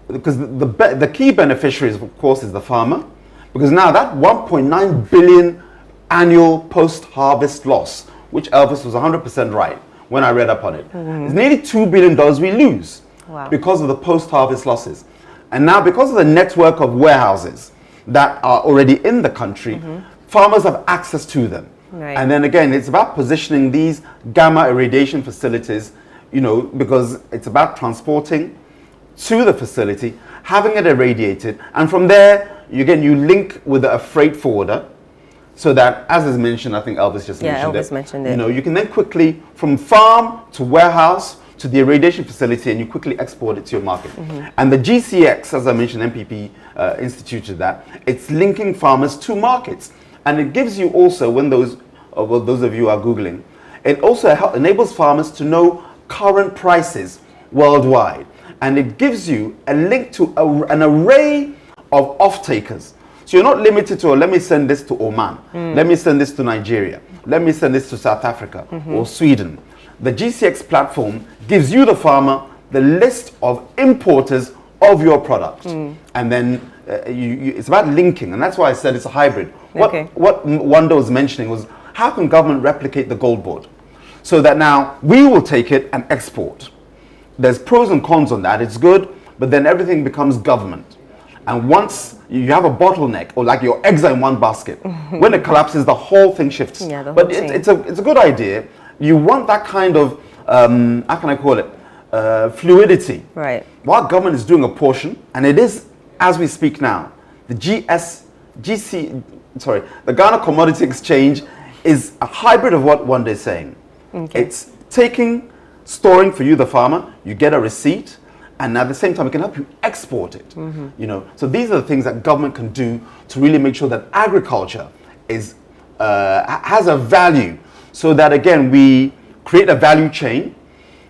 Because the key beneficiaries, of course, is the farmer. Because now that 1.9 billion annual post-harvest loss, which Elvis was 100% right when I read up on it, it's nearly $2 billion we lose because of the post-harvest losses. And now, because of the network of warehouses that are already in the country, farmers have access to them. And then again, it's about positioning these gamma irradiation facilities, because it's about transporting to the facility, having it irradiated, and from there, you link with a freight forwarder, so that, as is mentioned, I think Elvis just mentioned it. You can then quickly, from farm to warehouse to the irradiation facility, and you quickly export it to your market. And the GCX, as I mentioned, MPP instituted that. It's linking farmers to markets, and it gives you also, when those of you are Googling, it also enables farmers to know current prices worldwide, and it gives you a link to an array of off-takers. So you're not limited to, let me send this to Oman, let me send this to Nigeria, let me send this to South Africa or Sweden. The GCX platform gives you, the farmer, the list of importers of your product. And then it's about linking, and that's why I said it's a hybrid. What Wanda was mentioning was how can government replicate the gold board? So that now we will take it and export. There's pros and cons on that. It's good, but then everything becomes government. And once you have a bottleneck, or like your eggs are in one basket, when it collapses, the whole thing shifts. Yeah, the but whole thing. it's a good idea. You want that kind of, how can I call it, fluidity. Right. While government is doing a portion, and it is, as we speak now, the the Ghana Commodities Exchange is a hybrid of what one day is saying. Okay. It's taking, storing for you, the farmer, you get a receipt, and at the same time, it can help you export it. You know, so these are the things that government can do to really make sure that agriculture is has a value, so that again we create a value chain.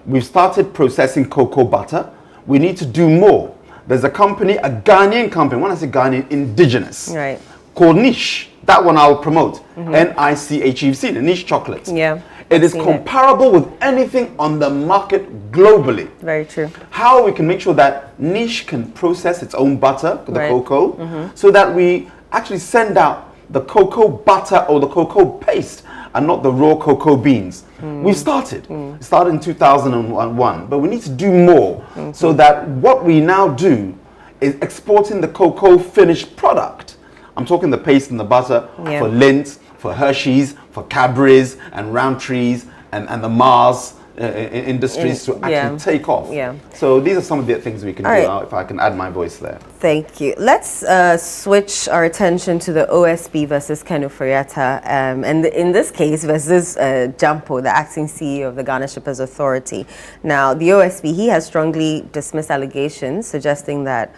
We've started processing cocoa butter. We need to do more. There's a company, a Ghanaian company. When I say Ghanaian, indigenous, Right. called Niche. That one I'll promote. NICHE. You've seen it, Niche chocolate. Yeah. It is Seen it. comparable with anything on the market globally. Very true. How we can make sure that Niche can process its own butter, the Right. cocoa, so that we actually send out the cocoa butter or the cocoa paste and not the raw cocoa beans. We've started. It started in 2001, but we need to do more so that what we now do is exporting the cocoa finished product. I'm talking the paste and the butter Yeah. for Lindt, for Hershey's, for Cadbury's and Roundtree's and the Mars industries to actually Yeah. take off. Yeah. So these are some of the things we can All do right. now, if I can add my voice there. Thank you. Let's switch our attention to the OSP versus Kenu Frimpong, and in this case versus Jampo, the acting CEO of the Ghana Shippers Authority. Now, the OSP, he has strongly dismissed allegations suggesting that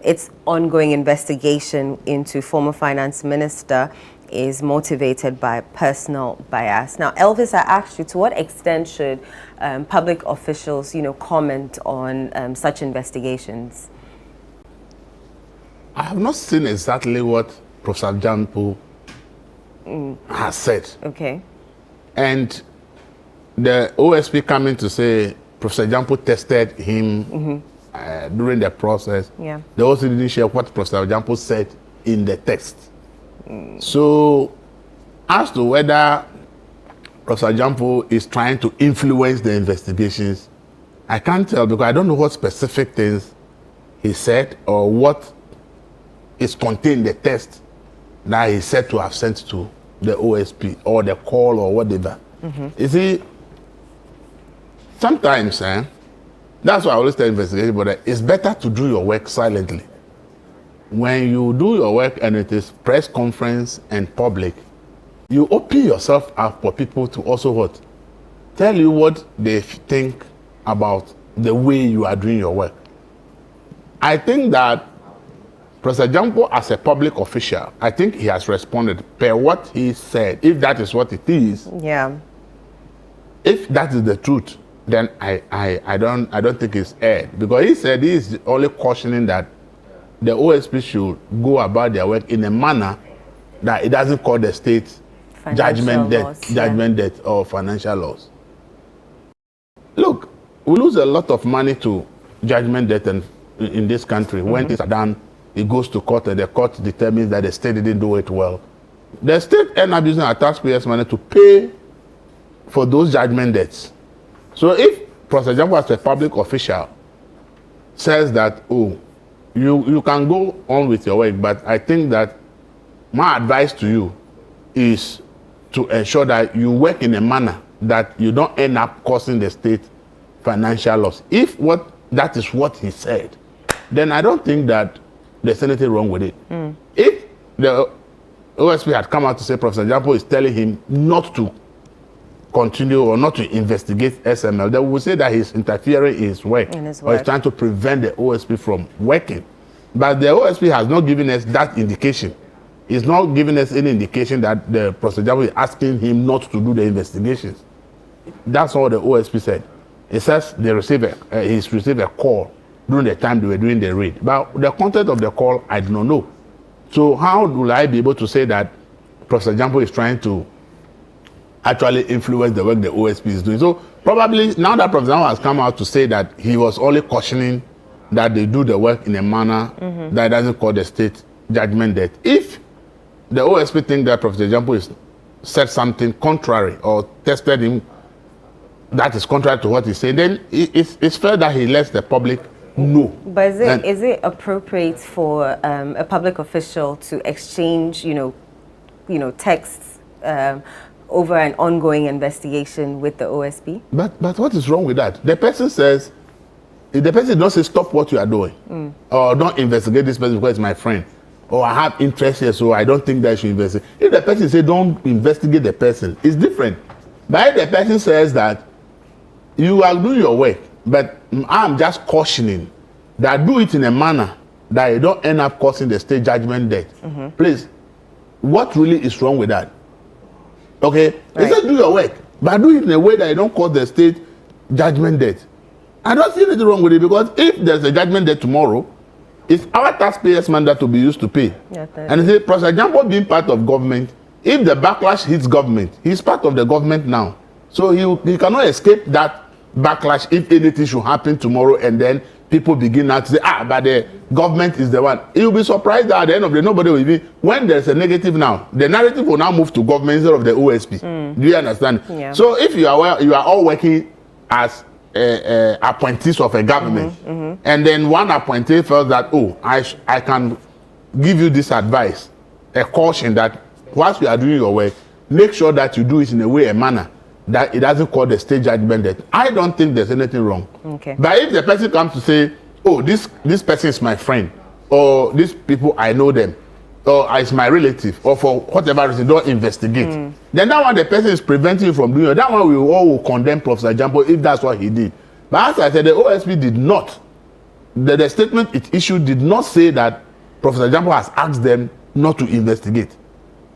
its ongoing investigation into former finance minister is motivated by personal bias. Now, Elvis, I asked you, to what extent should public officials, comment on such investigations? I have not seen exactly what Professor Jampo has said. Okay. And the OSP coming to say Professor Jampo tested him during the process. Yeah. They also didn't share what Professor Jampo said in the text. So, as to whether Professor Jampo is trying to influence the investigations, I can't tell, because I don't know what specific things he said or what is contained in the text that he said to have sent to the OSP or the call or whatever. You see, sometimes, that's why I always tell investigators, but it's better to do your work silently. When you do your work and it is press conference and public, you open yourself up for people to also what? Tell you what they think about the way you are doing your work. I think that Professor Jampo, as a public official, I think he has responded per what he said. If that is what it is, Yeah. if that is the truth, then I don't think it's aired, because he said he is only cautioning that the OSP should go about their work in a manner that it doesn't cause the state judgment debt or financial loss. Look, we lose a lot of money to judgment debt in this country. When things are done, it goes to court, and the court determines that the state didn't do it well. The state ends up using our taxpayers' money to pay for those judgment debts. So if Professor Jampo, as a public official, says that, oh, you can go on with your work, but I think that my advice to you is to ensure that you work in a manner that you don't end up causing the state financial loss. If that is what he said, then I don't think that there's anything wrong with it. If the OSP had come out to say Professor Jampo is telling him not to continue or not to investigate SML, they will say that he's interfering in his work, or he's trying to prevent the OSP from working. But the OSP has not given us that indication. He's not giving us any indication that the Professor Jampo is asking him not to do the investigations. That's all the OSP said. It says he's received a call during the time they were doing the raid. But the content of the call, I do not know. So how will I be able to say that Professor Jampo is trying to actually influence the work the OSP is doing? So probably now that Professor Jampo has come out to say that he was only cautioning that they do the work in a manner that doesn't cause the state judgment debt. If the OSP think that Professor Jampo is said something contrary or tested him that is contrary to what he said, then it's fair that he lets the public know. But is it appropriate for a public official to exchange, texts over an ongoing investigation with the OSP? But what is wrong with that? The person says, if the person doesn't say stop what you are doing, or don't investigate this person because it's my friend, or I have interest here, so I don't think that I should investigate. If the person says don't investigate the person, it's different. But if the person says that you are doing your work, but I'm just cautioning that do it in a manner that you don't end up causing the state judgment debt. Please, what really is wrong with that? Okay? Right. He said do your work, but do it in a way that you don't cause the state judgment debt. I don't see anything wrong with it, because if there's a judgment debt tomorrow, it's our taxpayers' money that will be used to pay. Yeah, and he said, Professor Jamo being part of government, if the backlash hits government, he's part of the government now. So he cannot escape that backlash if anything should happen tomorrow, and then people begin now to say, but the government is the one. You'll be surprised that at the end of the day, nobody will be, when there's a negative now, the narrative will now move to government instead of the OSP. Do you understand? Yeah. So if you are all working as appointees of a government, and then one appointee felt that, I can give you this advice, a caution that whilst you are doing your work, make sure that you do it in a manner that it doesn't cause the state judgment debt. I don't think there's anything wrong. Okay. But if the person comes to say, this person is my friend, or these people, I know them, or it's my relative, or for whatever reason, don't investigate. Then that one, the person is preventing you from doing it. That one, we all will condemn Professor Jamo if that's what he did. But as I said, the OSP did not. The statement it issued did not say that Professor Jamo has asked them not to investigate.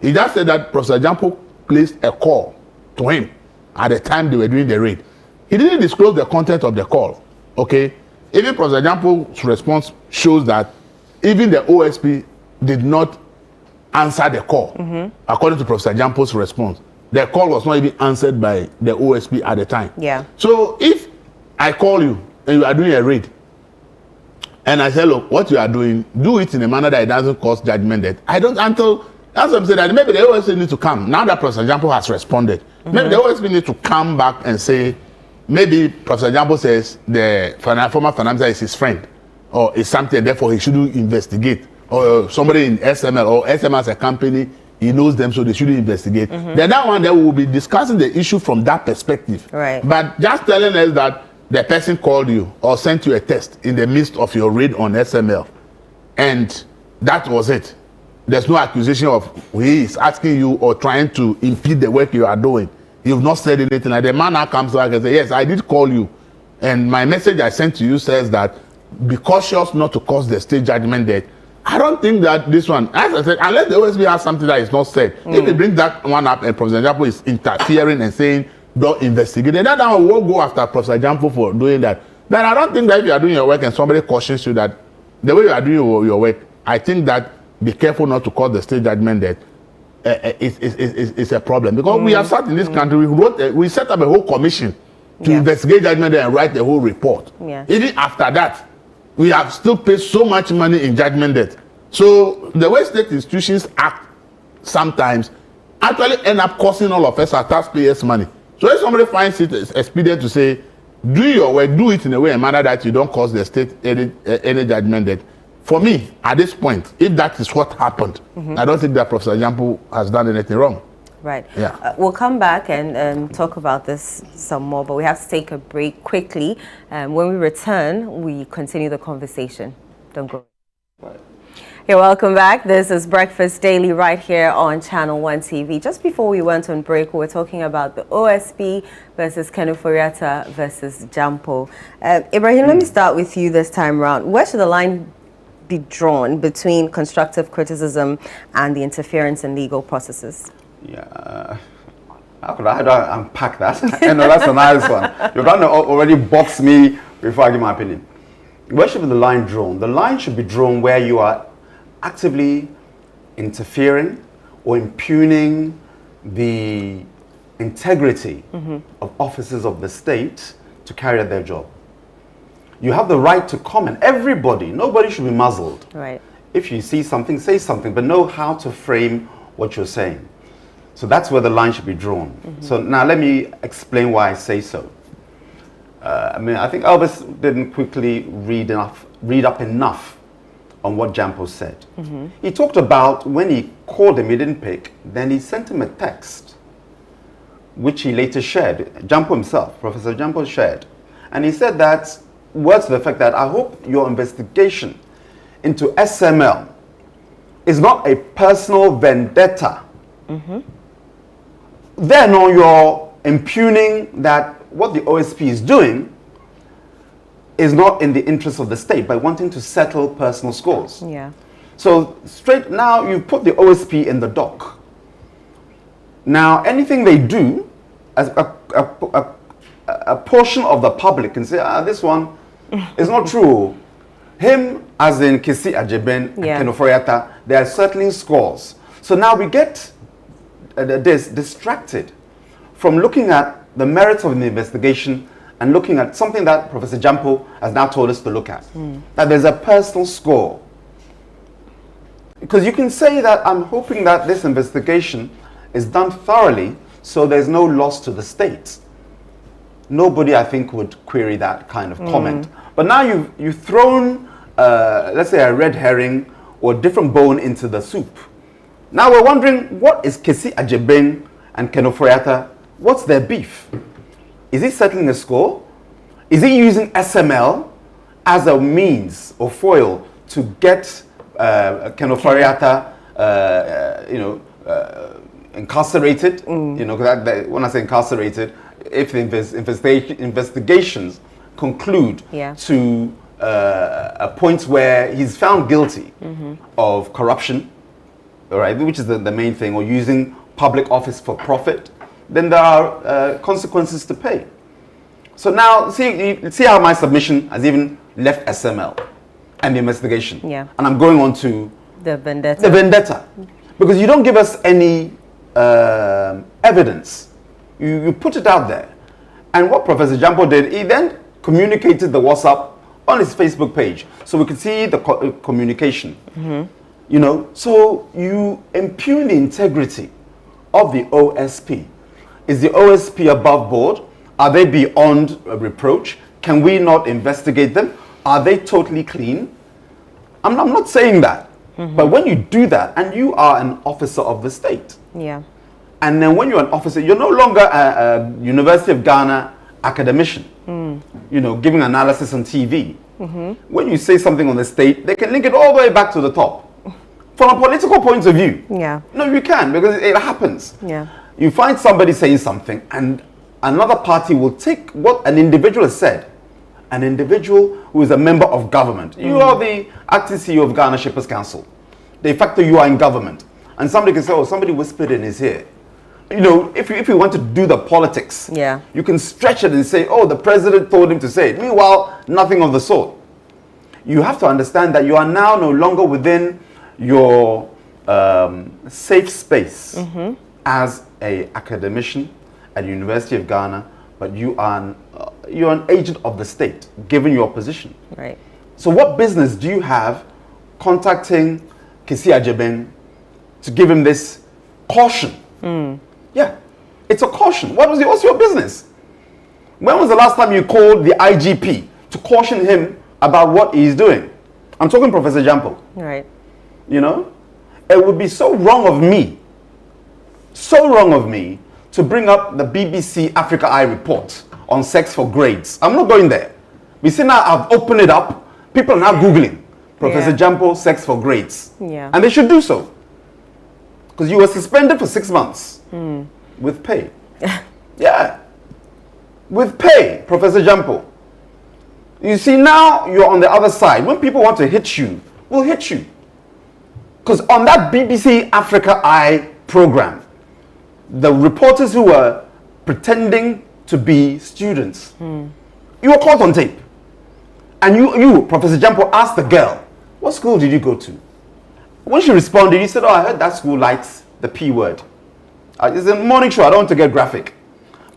He just said that Professor Jamo placed a call to him at the time they were doing the raid. He didn't disclose the content of the call. Okay? Even Professor Jamo's response shows that even the OSP did not answer the call. According to Professor Jamo's response, the call was not even answered by the OSP at the time. Yeah. So if I call you and you are doing a raid, and I say, look, what you are doing, do it in a manner that it doesn't cause judgment debt. I don't until that's what I'm saying, that maybe the OSP needs to come. Now that Professor Jamo has responded, maybe the OSP needs to come back and say, maybe Professor Jamo says the former finance is his friend, or is something, therefore he shouldn't investigate. Or somebody in SML, or SML as a company, he knows them, so they shouldn't investigate. Then that one, they will be discussing the issue from that perspective. Right. But just telling us that the person called you or sent you a text in the midst of your raid on SML, and that was it. There's no accusation of he is asking you or trying to impede the work you are doing. You've not said anything. Like the man now comes back and says, yes, I did call you, and my message I sent to you says that be cautious not to cause the state judgment debt. I don't think that this one, as I said, unless the OSP has something that is not said, if they bring that one up and Professor Jamo is interfering and saying don't investigate, then that one will go after Professor Jamo for doing that. But I don't think that if you are doing your work and somebody cautions you that the way you are doing your work, I think that be careful not to cause the state judgment debt. It's a problem, because we have sat in this country. We set up a whole commission to investigate judgment debt and write the whole report. Yeah. Even after that, we have still paid so much money in judgment debt. So the way state institutions act sometimes actually end up costing all of us our taxpayers money. So if somebody finds it expedient to say, do your work, do it in a way and manner that you don't cause the state any judgment debt. For me, at this point, if that is what happened, I don't think that Professor Jamo has done anything wrong. Right. Yeah. We'll come back and talk about this some more, but we have to take a break quickly. When we return, we continue the conversation. Don't go. Right. Hey, welcome back. This is Breakfast Daily right here on ChannelOne TV. Just before we went on break, we were talking about the OSP versus Kenu Frimpong versus Jamo. Ibrahim, let me start with you this time around. Where should the line be drawn between constructive criticism and the interference in legal processes? Yeah, how could I unpack that? That's a nice one. You're trying to already box me before I give my opinion. Where should the line drawn? The line should be drawn where you are actively interfering or impugning the integrity of officers of the state to carry out their job. You have the right to comment. Everybody, nobody should be muzzled. Right. If you see something, say something, but know how to frame what you're saying. So that's where the line should be drawn. So now let me explain why I say so. I think Elvis didn't quickly read up enough on what Jampo said. He talked about when he called him, he didn't pick, then he sent him a text, which he later shared. Jampo himself, Professor Jampo shared. And he said that, words to the effect that, I hope your investigation into SML is not a personal vendetta. Then you're impugning that what the OSP is doing is not in the interest of the state by wanting to settle personal scores. Yeah. So straight now you put the OSP in the dock. Now anything they do, as a portion of the public can say, this one is not true. Him, as in Kesi Ajeben and Kenu Frimpong, they are settling scores. So now we get distracted from looking at the merits of the investigation and looking at something that Professor Jampo has now told us to look at. That there's a personal score. Because you can say that I'm hoping that this investigation is done thoroughly so there's no loss to the state. Nobody, I think, would query that kind of comment. But now you've thrown, let's say, a red herring or a different bone into the soup. Now we're wondering, what is Kesi Ajeben and Kenu Frimpong? What's their beef? Is he settling a score? Is he using SML as a means or foil to get Kenu Frimpong, incarcerated? When I say incarcerated, if the investigations conclude to a point where he's found guilty of corruption, all right, which is the main thing, or using public office for profit, then there are consequences to pay. So now, see how my submission has even left SML and the investigation. Yeah. And I'm going on to the vendetta. The vendetta. Because you don't give us any evidence. You put it out there. And what Professor Jampo did, he then communicated the WhatsApp on his Facebook page. So we could see the communication. So you impugn the integrity of the OSP. Is the OSP above board? Are they beyond reproach? Can we not investigate them? Are they totally clean? I'm not saying that. But when you do that, and you are an officer of the state, and then when you're an officer, you're no longer a University of Ghana academician, giving analysis on TV. When you say something on the state, they can link it all the way back to the top. From a political point of view, no, you can, because it happens. You find somebody saying something, and another party will take what an individual has said, an individual who is a member of government. You are the acting CEO of Ghana Shippers Council. De facto, you are in government. And somebody can say, oh, somebody whispered in his ear. If you want to do the politics, you can stretch it and say, oh, the president told him to say it. Meanwhile, nothing of the sort. You have to understand that you are now no longer within your safe space as an academician at the University of Ghana, but you're an agent of the state, given your position. Right. So what business do you have contacting Kesi Ajeben to give him this caution? Yeah, it's a caution. What's your business? When was the last time you called the IGP to caution him about what he's doing? I'm talking Professor Jampo. Right. It would be so wrong of me to bring up the BBC Africa Eye report on sex for grades. I'm not going there. We see now I've opened it up. People are now Googling Professor Jampo sex for grades. And they should do so. Because you were suspended for 6 months with pay. With pay, Professor Jampo. You see, now you're on the other side. When people want to hit you, we'll hit you. Because on that BBC Africa Eye program, the reporters who were pretending to be students, you were caught on tape. And you, Professor Jampo, asked the girl, what school did you go to? When she responded, you said, oh, I heard that school likes the P word. It's a morning show, I don't want to get graphic.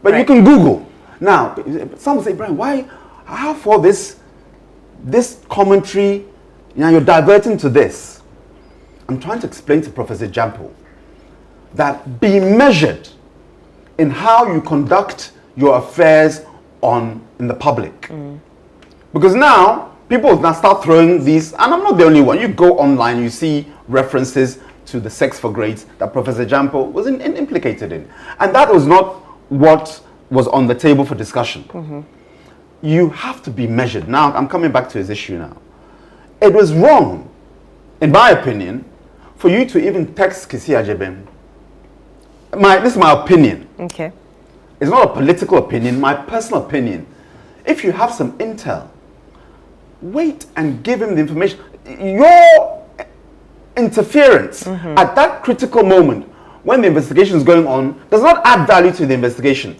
But you can Google. Now, some say, Brian, how for this commentary, you're diverting to this. I'm trying to explain to Professor Jampo that be measured in how you conduct your affairs in the public. Because now, people now start throwing these, and I'm not the only one. You go online, you see references to the sex for grades that Professor Jamo was implicated in. And that was not what was on the table for discussion. You have to be measured. Now, I'm coming back to his issue now. It was wrong, in my opinion, for you to even text Kesi Ajeben. This is my opinion. Okay. It's not a political opinion, my personal opinion. If you have some intel, wait and give him the information. Your interference at that critical moment when the investigation is going on does not add value to the investigation.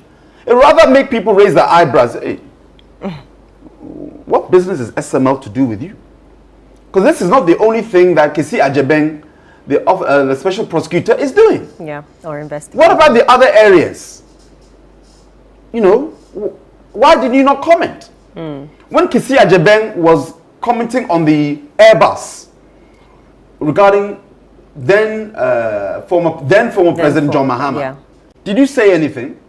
It rather make people raise their eyebrows. Hey, what business is SML to do with you? Because this is not the only thing that Kesi Ajeben, the special prosecutor, is doing. Yeah, or investigating. What about the other areas? You know, why did you not comment? When Kesi Ajeben was commenting on the Airbus regarding then former President John Mahama, yeah. Did you say anything?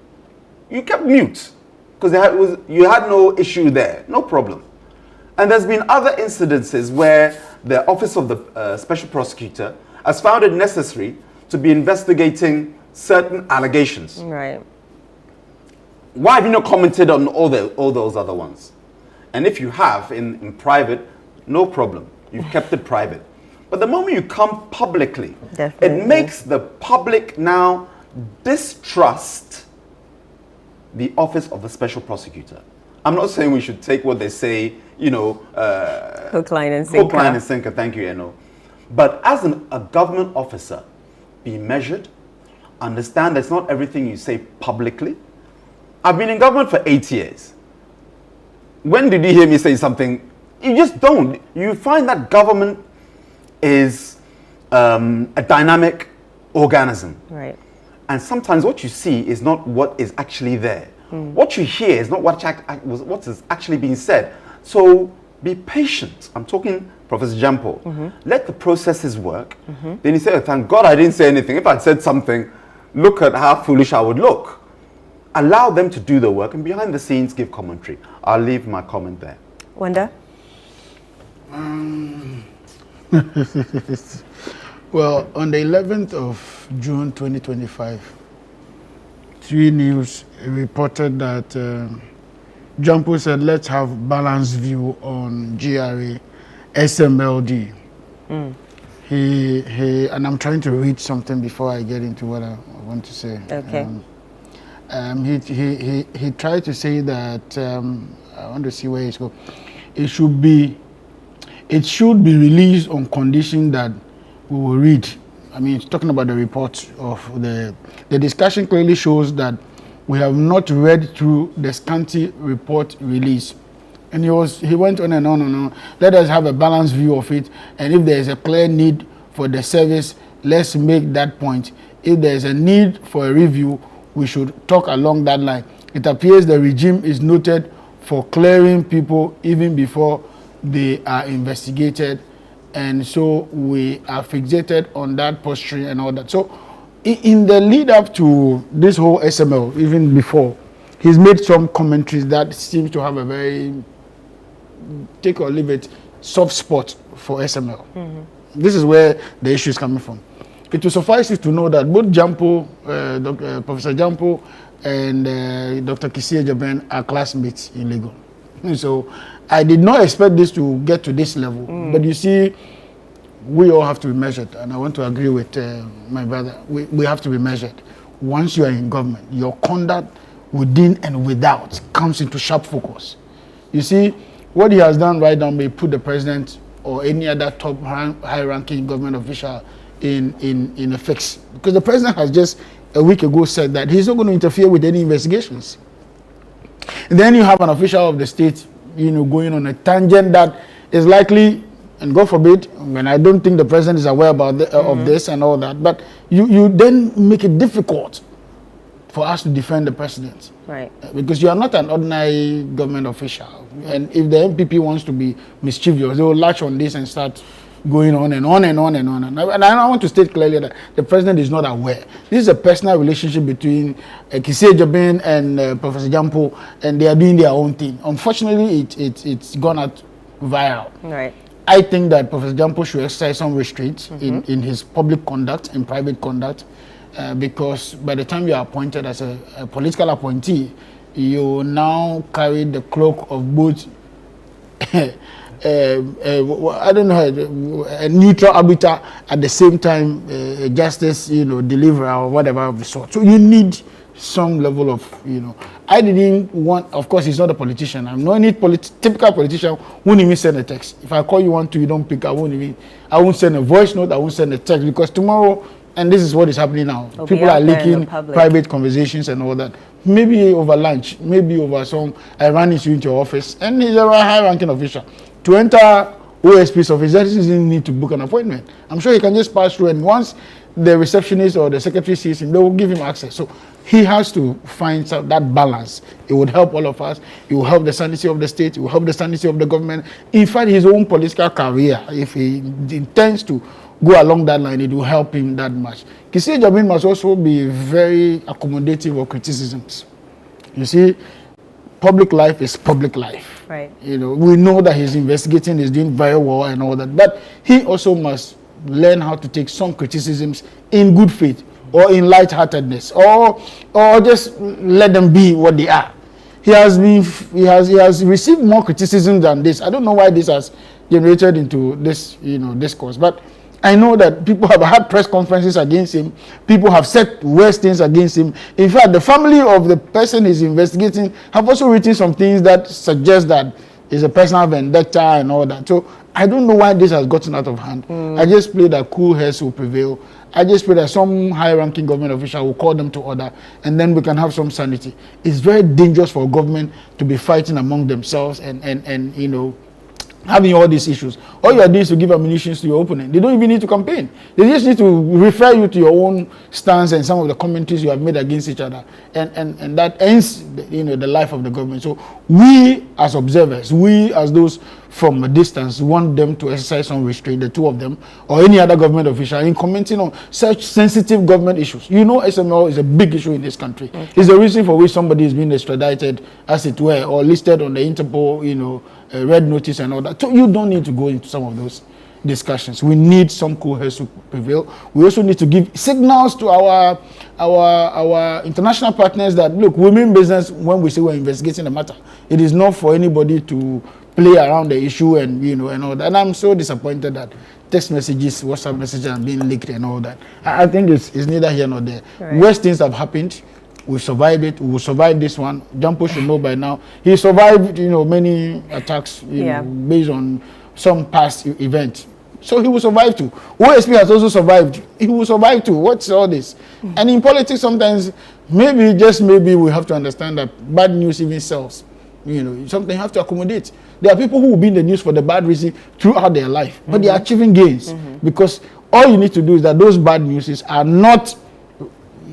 You kept mute because you had no issue there, no problem. And there's been other incidences where the Office of the Special Prosecutor has found it necessary to be investigating certain allegations. Right. Why have you not commented on all those other ones? And if you have in private, no problem. You've kept it private. But the moment you come publicly, Definitely. it makes the public now distrust the Office of the Special Prosecutor. I'm not saying we should take what they say, you know, Hook, line, and sinker. Hook, line, and sinker. Thank you, Eno. But as a government officer, be measured. Understand that's not everything you say publicly. I've been in government for 8 years. When did you hear me say something? You just don't. You find that government is a dynamic organism. Right. And sometimes what you see is not what is actually there. What you hear is not what is actually being said. So be patient. I'm talking Professor Jamo. Let the processes work. Then he said, thank God I didn't say anything. If I'd said something, look at how foolish I would look. Allow them to do the work and behind the scenes give commentary. I'll leave my comment there. Wanda? Well, on the 11th of June 2025, 3 News reported that Jamo said, let's have balanced view on GRA SMLD. He and I'm trying to read something before I get into what I want to say. Okay. He tried to say that I want to see where he's going. It should be released on condition that we will read. I mean, it's talking about the report of the discussion clearly shows that we have not read through the scanty report release. And he went on and on and on. Let us have a balanced view of it. And if there is a clear need for the service, let's make that point. If there is a need for a review, we should talk along that line. It appears the regime is noted for clearing people even before they are investigated. And so we are fixated on that posturing and all that. So in the lead up to this whole SML, even before, he's made some commentaries that seems to have a very, take or leave it, soft spot for SML. This is where the issue is coming from. It will suffice you to know that both Jamo, Professor Jamo and Dr. Kesi Ajeben are classmates in Lagos. So I did not expect this to get to this level. But you see, we all have to be measured. And I want to agree with my brother. We have to be measured. Once you are in government, your conduct within and without comes into sharp focus. You see, what he has done right now may put the president or any other top high-ranking government official in a fix. Because the president has just a week ago said that he's not going to interfere with any investigations. And then you have an official of the state, going on a tangent that is likely, and God forbid, when I don't think the president is aware about of this and all that, but you then make it difficult for us to defend the president. Right. Because you are not an ordinary government official. And if the MPP wants to be mischievous, they will latch on this and start going on and on and on and on. And I want to state clearly that the president is not aware. This is a personal relationship between Kisi Ejobin and Professor Jampo, and they are doing their own thing. Unfortunately, it's gone out viral. Right. I think that Professor Jampo should exercise some restraints in his public conduct and private conduct, because by the time you are appointed as a political appointee, you now carry the cloak of both I don't know, a neutral arbiter at the same time, justice, deliverer or whatever of the sort. So you need some level of, I didn't want, of course, he's not a politician. I'm not any typical politician, won't even send a text. If I call you one, two, you don't pick, I won't send a voice note, I won't send a text, because tomorrow, and this is what is happening now, people are leaking private conversations and all that. Maybe over lunch, maybe over some, I ran into your office, and he's a high-ranking official. To enter OSP's office, that doesn't need to book an appointment. I'm sure he can just pass through, and once the receptionist or the secretary sees him, they will give him access. So he has to find that balance. It would help all of us. It will help the sanity of the state. It will help the sanity of the government. In fact, his own political career, if he intends to go along that line, it will help him that much. Kisi Ejobin must also be very accommodative of criticisms. You see, public life is public life. Right. We know that he's investigating, he's doing very well and all that, but he also must learn how to take some criticisms in good faith or in lightheartedness, or just let them be what they are. He has received more criticism than this. I don't know why this has generated into this discourse, but I know that people have had press conferences against him. People have said worse things against him. In fact, the family of the person he's investigating have also written some things that suggest that it's a personal vendetta and all that. So I don't know why this has gotten out of hand. I just pray that cool heads will prevail. I just pray that some high-ranking government official will call them to order, and then we can have some sanity. It's very dangerous for a government to be fighting among themselves and having all these issues. All you are doing is to give ammunition to your opponent. They don't even need to campaign. They just need to refer you to your own stance and some of the commentaries you have made against each other. And that ends the life of the government. So we as observers, we as those from a distance, want them to exercise some restraint, the two of them, or any other government official, in commenting on such sensitive government issues. SML is a big issue in this country. Okay. It's the reason for which somebody is being extradited, as it were, or listed on the Interpol, red notice and all that. So you don't need to go into some of those discussions. We need some cool heads to prevail. We also need to give signals to our international partners that, look, we mean business when we say we're investigating the matter. It is not for anybody to play around the issue and and all that. And I'm so disappointed that text messages, WhatsApp messages are being leaked and all that. I think it's neither here nor there. Right. Worse things have happened. We survived it. We will survive this one. Jampo should know by now. He survived, many attacks, based on some past event. So he will survive too. OSP has also survived. He will survive too. What's all this? And in politics, sometimes, maybe, just maybe, we have to understand that bad news even sells. Something you have to accommodate. There are people who will be in the news for the bad reason throughout their life, but they are achieving gains because all you need to do is that those bad news are not,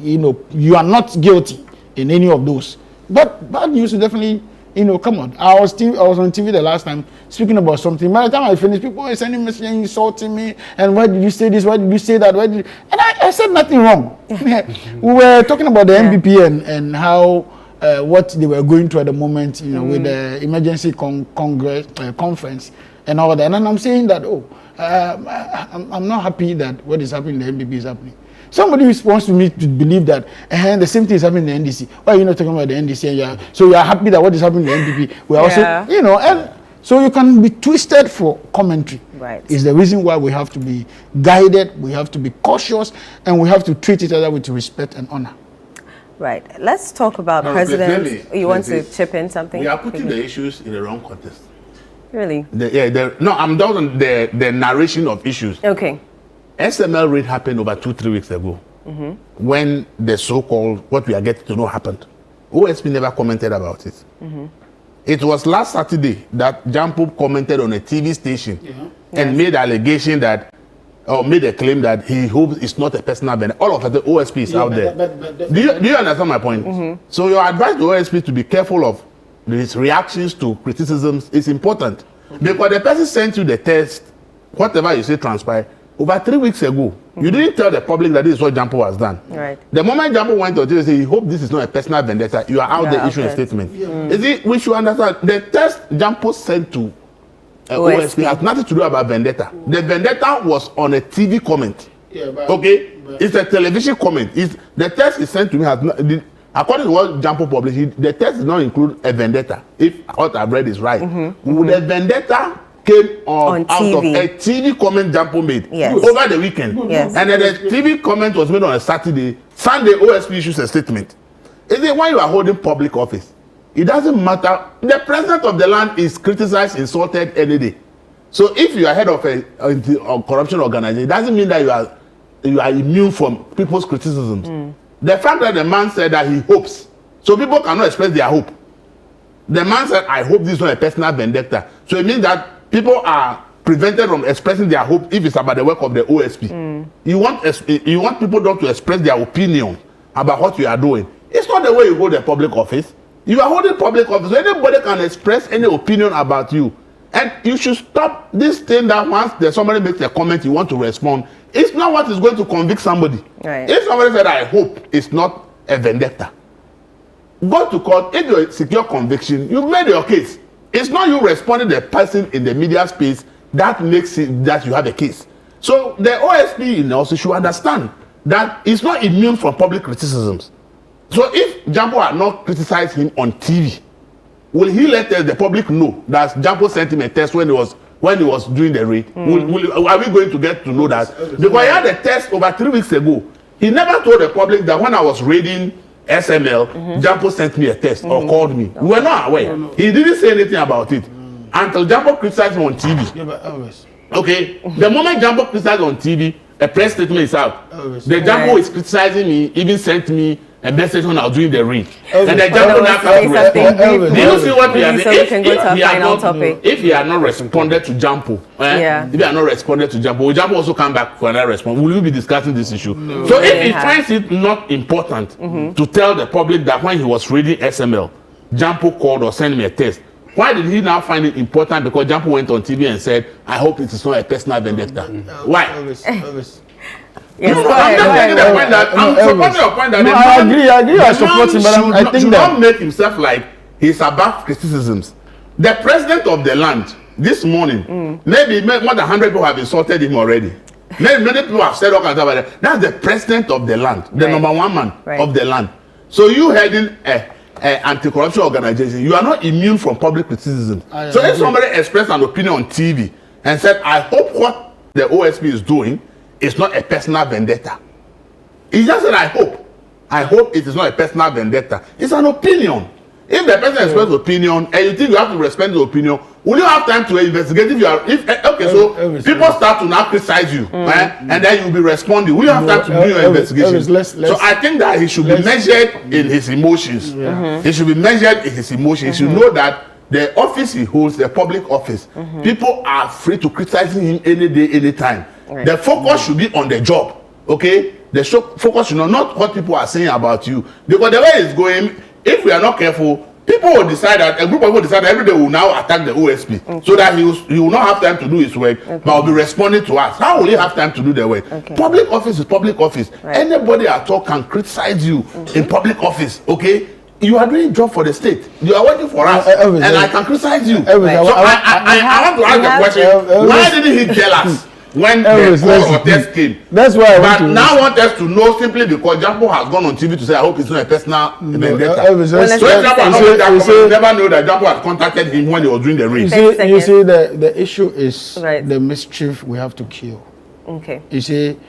you are not guilty in any of those. But bad news is definitely, come on. I was on TV the last time speaking about something. By the time I finished, people were sending messages insulting me. And why did you say this? Why did you say that? And I said nothing wrong. We were talking about the MPP and how what they were going through at the moment, with the emergency conference and all that. And I'm saying that, I'm not happy that what is happening in the MPP is happening. Somebody wants me to believe that the same thing is happening in the NDC. Why are you not talking about the NDC? So you are happy that what is happening in the MPP? We are also, and so you can be twisted for commentary. Right. Is the reason why we have to be guided, we have to be cautious, and we have to treat each other with respect and honor. Right. Let's talk about president. You want to chip in something? We are putting the issues in the wrong context. Really? No, I'm done on the narration of issues. Okay. SML raid happened over 2-3 weeks ago, when the so-called what we are getting to know happened. OSP never commented about it. It was last Saturday that Jampo commented on a TV station and made allegation that, or made a claim that he hopes it's not a personal benefit. All of the OSP is out there. Do you understand my point? So your advice to OSP to be careful of his reactions to criticisms is important, because the person sent you the text whatever you say transpired. Over 3 weeks ago, you didn't tell the public that this is what Jamo has done. Right. The moment Jamo went to say, he hope this is not a personal vendetta, you are out there issuing a statement. You see, we should understand the test Jamo sent to OSP has nothing to do about vendetta. The vendetta was on a TV comment. Okay? It's a television comment. The test is sent to me according to what Jamo published, the test does not include a vendetta. If what I've read is right. The vendetta came out of a TV comment Jamo made over the weekend. Yes. And then the TV comment was made on a Saturday. Sunday, OSP issues a statement. Is it when you are holding public office? It doesn't matter. The president of the land is criticized, insulted any day. So if you are head of a corruption organization, it doesn't mean that you are immune from people's criticisms. The fact that the man said that he hopes, so people cannot express their hope. The man said, I hope this is not a personal vendetta. So it means that people are prevented from expressing their hope if it's about the work of the OSP. You want people not to express their opinion about what you are doing. It's not the way you hold a public office. You are holding public office. So anybody can express any opinion about you. And you should stop this thing that once somebody makes a comment, you want to respond. It's not what is going to convict somebody. Right. If somebody said, I hope it's not a vendetta, go to court. If you secure conviction, you've made your case. It's not you responding to the person in the media space that makes it that you have a case. So the OSP also should understand that it's not immune from public criticisms. So if Jamo had not criticized him on TV, will he let the public know that Jamo sent him a test when he was doing the raid? Are we going to get to know that? Because he had a test over 3 weeks ago. He never told the public that when I was raiding SML, Jamo sent me a test or called me. We were not aware. He didn't say anything about it until Jamo criticized him on TV. Okay, the moment Jamo criticized on TV, a press statement is out. The Jamo is criticizing me, even sent me a message when I was doing the raid. And the Jamo now comes to respond. Do you see what we are doing? If he had not responded to Jamo, if he had not responded to Jamo, will Jamo also come back for another response? Will we be discussing this issue? No. So if he finds it not important to tell the public that when he was raiding SML, Jamo called or sent me a text, why did he now find it important? Because Jamo went on TV and said, I hope it is not a personal vendetta. Why? Yes, I'm supporting your point that I agree. I support him, but I think should that not make himself like he's above criticisms. The president of the land this morning, maybe more than 100 people have insulted him already. Many people have said all kinds of about that. That's the president of the land, the number one man of the land. So you heading an anti-corruption organization, you are not immune from public criticism. So if somebody expressed an opinion on TV and said, I hope what the OSP is doing is not a personal vendetta. He just said, I hope it is not a personal vendetta. It's an opinion. If the person expresses opinion and you think you have to respect the opinion, will you have time to investigate? People start to now criticize you, and then you'll be responding. Will you have time to do your investigation? So I think that he should be measured in his emotions. He should be measured in his emotions. He should know that the office he holds, the public office, people are free to criticize him any day, any time. The focus should be on the job, okay? The focus should not what people are saying about you. Because the way it's going, if we are not careful, people will decide that, a group of people will decide that every day will now attack the OSP so that he will not have time to do his work, but will be responding to us. How will he have time to do the work? Public office is public office. Anybody at all can criticize you in public office, okay? You are doing a job for the state. You are working for us, and I can criticize you. So I want to ask the question, why didn't he tell us when the call or test came? That's why but now I want us to know simply because Jamo has gone on TV to say, I hope it's not a personal vendetta. So if Jamo never know that Jamo had contacted him when he was doing the raid. You see, the issue is the mischief we have to kill. Okay. You see,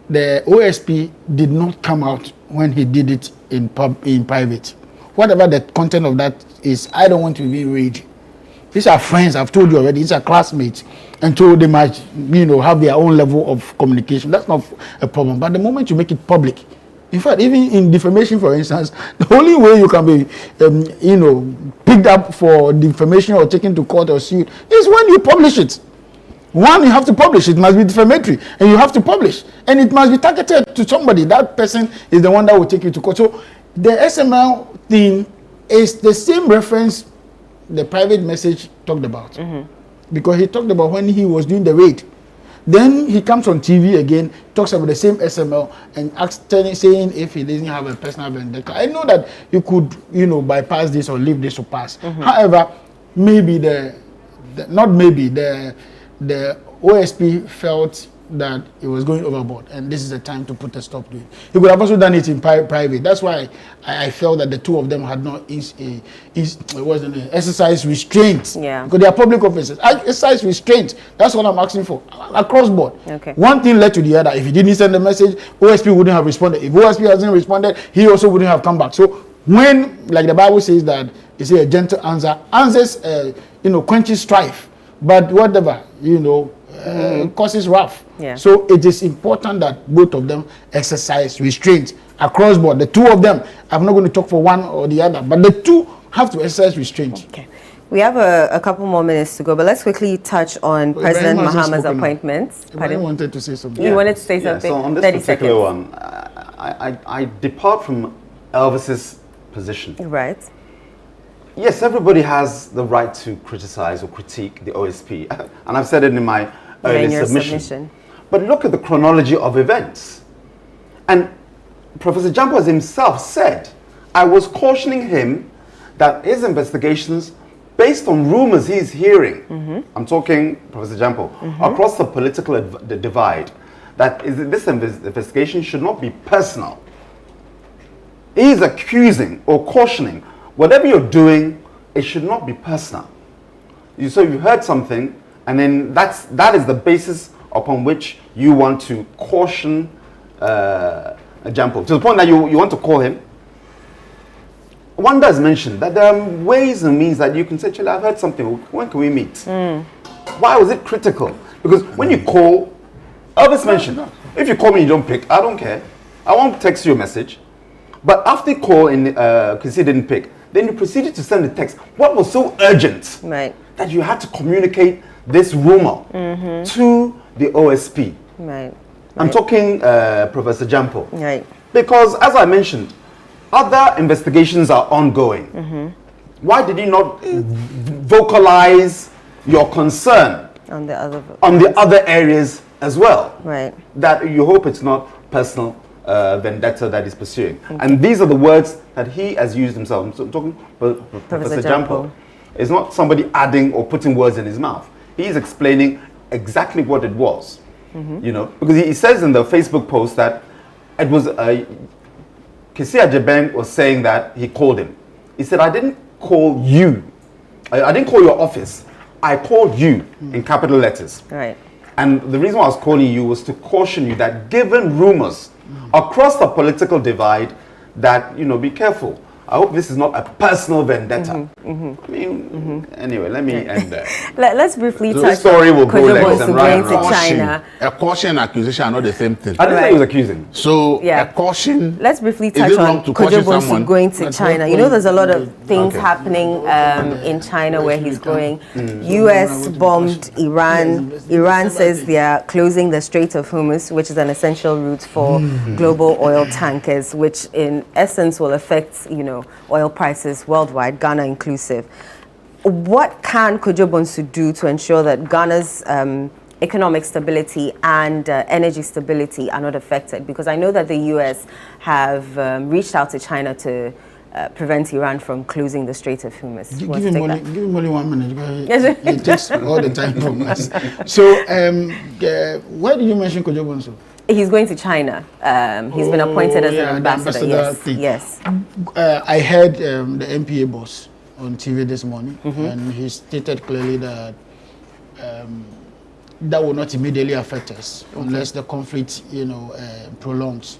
the OSP did not come out when he did it in private. Whatever the content of that is, I don't want to be read. These are friends, I've told you already, these are classmates. And so they might, have their own level of communication. That's not a problem. But the moment you make it public, in fact, even in defamation, for instance, the only way you can be, picked up for defamation or taken to court or sued is when you publish it. One, you have to publish. It must be defamatory, and you have to publish. And it must be targeted to somebody. That person is the one that will take you to court. So the SML thing is the same reference the private message talked about. Because he talked about when he was doing the raid. Then he comes on TV again, talks about the same SML and saying if he doesn't have a personal vendetta. I know that you could, bypass this or leave this to pass. However, maybe the OSP felt that it was going overboard, and this is the time to put a stop to it. He could have also done it in private. That's why I felt that the two of them had not exercise restraint. Yeah. Because they are public officers. Exercise restraint. That's what I'm asking for across board. Okay. One thing led to the other. If he didn't send the message, OSP wouldn't have responded. If OSP hasn't responded, he also wouldn't have come back. So when, like the Bible says that, it's a gentle answers, quenches strife, but whatever, causes wrath. Yeah. So it is important that both of them exercise restraint across board. The two of them, I'm not going to talk for one or the other, but the two have to exercise restraint. Okay. We have a couple more minutes to go, but let's quickly touch on President Mahama's appointments. I wanted to say something. You wanted to say something? So on this 30 particular seconds. one, I depart from Elvis's position. Right. Yes, everybody has the right to criticize or critique the OSP, and I've said it in my earlier submission. But look at the chronology of events. And Professor Jamo has himself said, I was cautioning him that his investigations, based on rumors he's hearing, I'm talking Professor Jamo, across the political divide, that this investigation should not be personal. He's accusing or cautioning, whatever you're doing, it should not be personal. So you've heard something, and then that is the basis upon which you want to caution Jamo, to the point that you want to call him. One does mention that there are ways and means that you can say, Chile, I've heard something, when can we meet? Why was it critical? Because when you call, Elvis mentioned, if you call me and you don't pick, I don't care. I won't text you a message. But after you call and because he didn't pick, then you proceeded to send the text. What was so urgent that you had to communicate this rumor to the OSP? Right. I'm talking Professor Jamo. Right. Because, as I mentioned, other investigations are ongoing. Why did you not vocalize your concern On the other areas as well? Right. That you hope it's not personal vendetta that he's pursuing. And these are the words that he has used himself. I'm talking Professor Jamo. It's not somebody adding or putting words in his mouth. He's explaining exactly what it was. Because he says in the Facebook post that it was Kisia Jeben was saying that he called him. He said, I didn't call you. I didn't call your office. I called you in capital letters. Right. And the reason why I was calling you was to caution you that given rumors across the political divide, that, be careful. I hope this is not a personal vendetta. I mean, anyway, let me end there. Let's briefly touch this story will go legs and going right to China. A caution and accusation are not the same thing. I didn't say he was accusing. So, a caution... Let's briefly touch on Kojobonsu going to China. There's a lot of things happening in China where he's going. US bombed Iran. Iran says they are closing the Strait of Hormuz, which is an essential route for global oil tankers, which in essence will affect, oil prices worldwide, Ghana inclusive. What can Kojobonsu do to ensure that Ghana's economic stability and energy stability are not affected? Because I know that the US have reached out to China to prevent Iran from closing the Strait of Hormuz. Give him only 1 minute. It takes all the time from us. So, why did you mention Kojobonsu? He's going to China. He's been appointed as an ambassador. Yes. I heard the MPA boss on TV this morning, and he stated clearly that that will not immediately affect us unless the conflict, prolongs.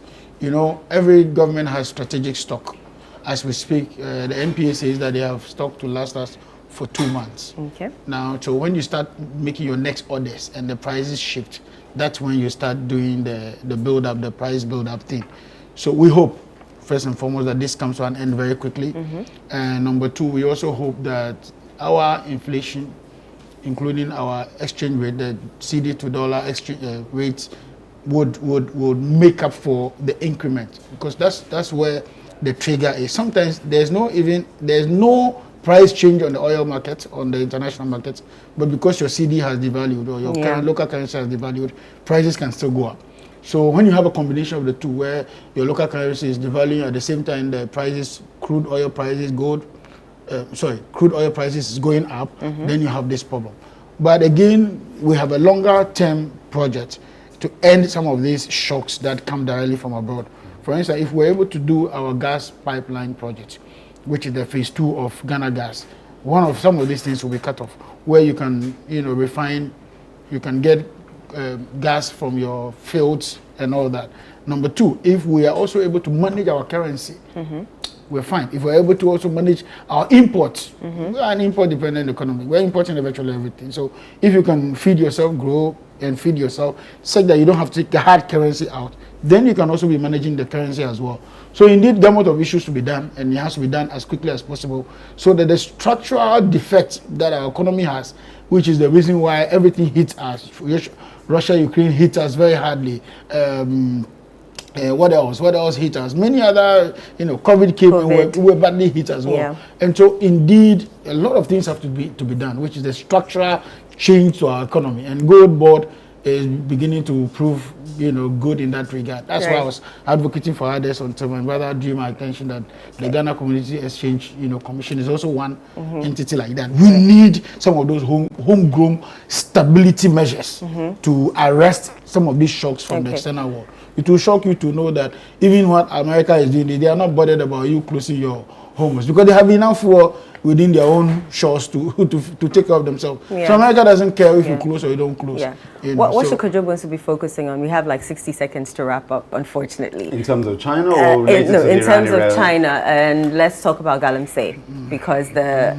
Every government has strategic stock. As we speak, the MPA says that they have stock to last us for 2 months. Okay. Now, so when you start making your next orders and the prices shift, that's when you start doing the build-up, the price build-up thing. So we hope, first and foremost, that this comes to an end very quickly. And number two, we also hope that our inflation, including our exchange rate, the CD to dollar exchange rates, would make up for the increment, because that's where the trigger is. Sometimes there's no price change on the oil market, on the international market, but because your CD has devalued or your local currency has devalued, prices can still go up. So when you have a combination of the two, where your local currency is devaluing at the same time the prices, crude oil prices is going up, then you have this problem. But again, we have a longer term project to end some of these shocks that come directly from abroad. For instance, if we're able to do our gas pipeline project, which is the phase 2 of Ghana Gas, some of these things will be cut off, where you can, refine, you can get gas from your fields and all that. Number 2, if we are also able to manage our currency, we're fine. If we're able to also manage our imports, we are an import-dependent economy. We're importing virtually everything. So if you can feed yourself, grow and feed yourself, such that you don't have to take the hard currency out, then you can also be managing the currency as well. So indeed, gamut of issues to be done, and it has to be done as quickly as possible, so that the structural defect that our economy has, which is the reason why everything hits us, Russia, Ukraine hit us very hardly. What else hit us? Many other, COVID came and we were badly hit as well. Yeah. And so indeed, a lot of things have to be done, which is the structural change to our economy. And Gold Board is beginning to prove, good in that regard. That's why I was advocating for others until my brother drew my attention that the Ghana Community Exchange, Commission is also one entity like that. We need some of those homegrown stability measures to arrest some of these shocks from the external world. It will shock you to know that even what America is doing, they are not bothered about you closing your homes, because they have enough war within their own shores to take care of themselves. Yeah. So America doesn't care if you close or you don't close. Yeah. What should Kojo be focusing on? We have like 60 seconds to wrap up, unfortunately. In terms of China or in terms of China, and let's talk about Galamsey, because the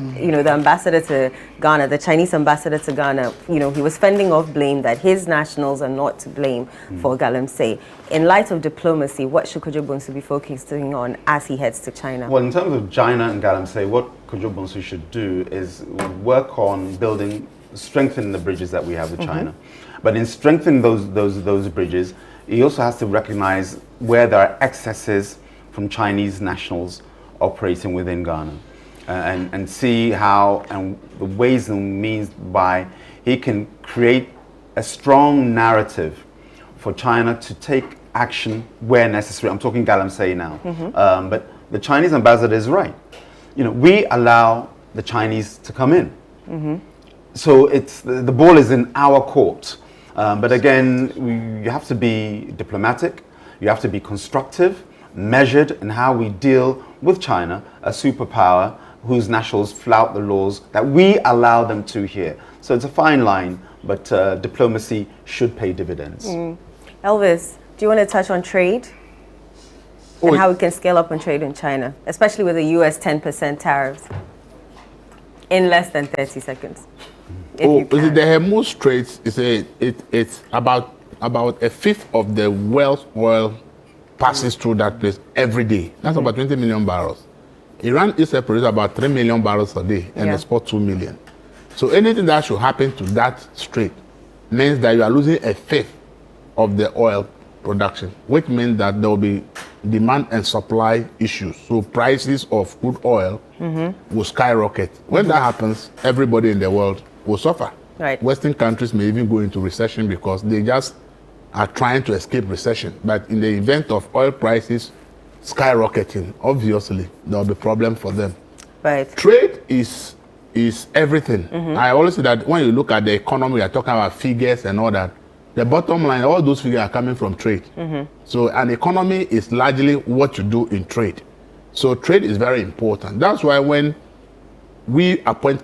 ambassador to Ghana, the Chinese ambassador to Ghana, he was fending off blame that his nationals are not to blame for Galamsey. In light of diplomacy, what should Kojo be focusing on as he heads to China? Well, in terms of China and Galamsey, what Kojo should do is work on strengthening the bridges that we have with China. But in strengthening those bridges, he also has to recognize where there are excesses from Chinese nationals operating within Ghana, and see how and the ways and means by he can create a strong narrative for China to take action where necessary. I'm talking Galamsey now, but the Chinese ambassador is right. We allow the Chinese to come in. So it's the ball is in our court. But again, you have to be diplomatic, you have to be constructive, measured in how we deal with China, a superpower whose nationals flout the laws that we allow them to here. So it's a fine line, but diplomacy should pay dividends. Elvis, do you want to touch on trade? And how we can scale up on trade in China, especially with the US 10% tariffs, in less than 30 seconds. The Hormuz Straits it's about a fifth of the world's oil passes through that place every day. That's about 20 million barrels. Iran itself produces about 3 million barrels a day and export 2 million. So anything that should happen to that strait means that you are losing a fifth of the oil production, which means that there will be demand and supply issues. So prices of crude oil will skyrocket. When that happens, everybody in the world will suffer. Right. Western countries may even go into recession because they just are trying to escape recession. But in the event of oil prices skyrocketing, obviously there will be a problem for them. Right. Trade is everything. I always say that when you look at the economy, we are talking about figures and all that. The bottom line, all those figures are coming from trade. So an economy is largely what you do in trade. So trade is very important. That's why when we appoint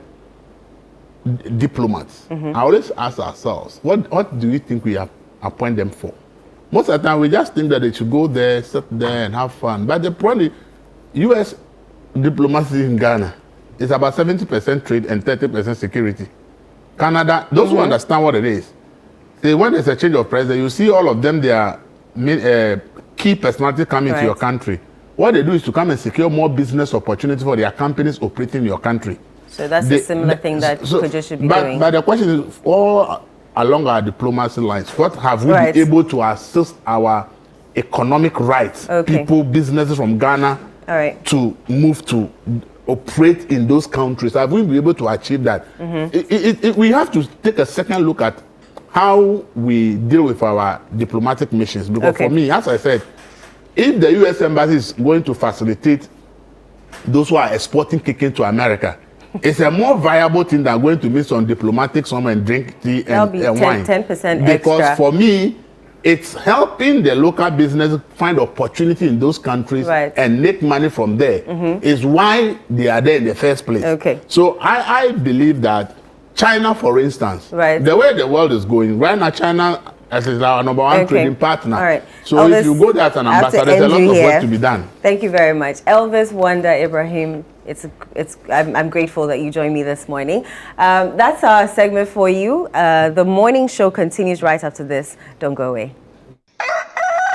diplomats, I always ask ourselves, what do we think we appoint them for? Most of the time, we just think that they should go there, sit there, and have fun. But the problem is, U.S. diplomacy in Ghana is about 70% trade and 30% security. Canada, those who understand what it is, when there's a change of president, you see all of them, they are key personalities coming to your country. What they do is to come and secure more business opportunities for their companies operating in your country. So that's a similar thing that Kojo should be doing. But the question is, all along our diplomacy lines, what have we been able to assist our economic rights, people, businesses from Ghana to move to operate in those countries? Have we been able to achieve that? We have to take a second look at how we deal with our diplomatic missions. Because for me, as I said, if the U.S. Embassy is going to facilitate those who are exporting chicken to America, it's a more viable thing than going to meet some diplomatic somewhere and drink tea and wine. 10% because extra. For me, it's helping the local business find opportunity in those countries and make money from there. Is why they are there in the first place. Okay. So I believe that China, for instance, the way the world is going, right now China is our number one trading partner. All right. So Elvis, if you go there as an ambassador, there's a lot of work to be done. Thank you very much. Elvis Wonder Ibrahim, I'm grateful that you joined me this morning. That's our segment for you. The morning show continues right after this. Don't go away.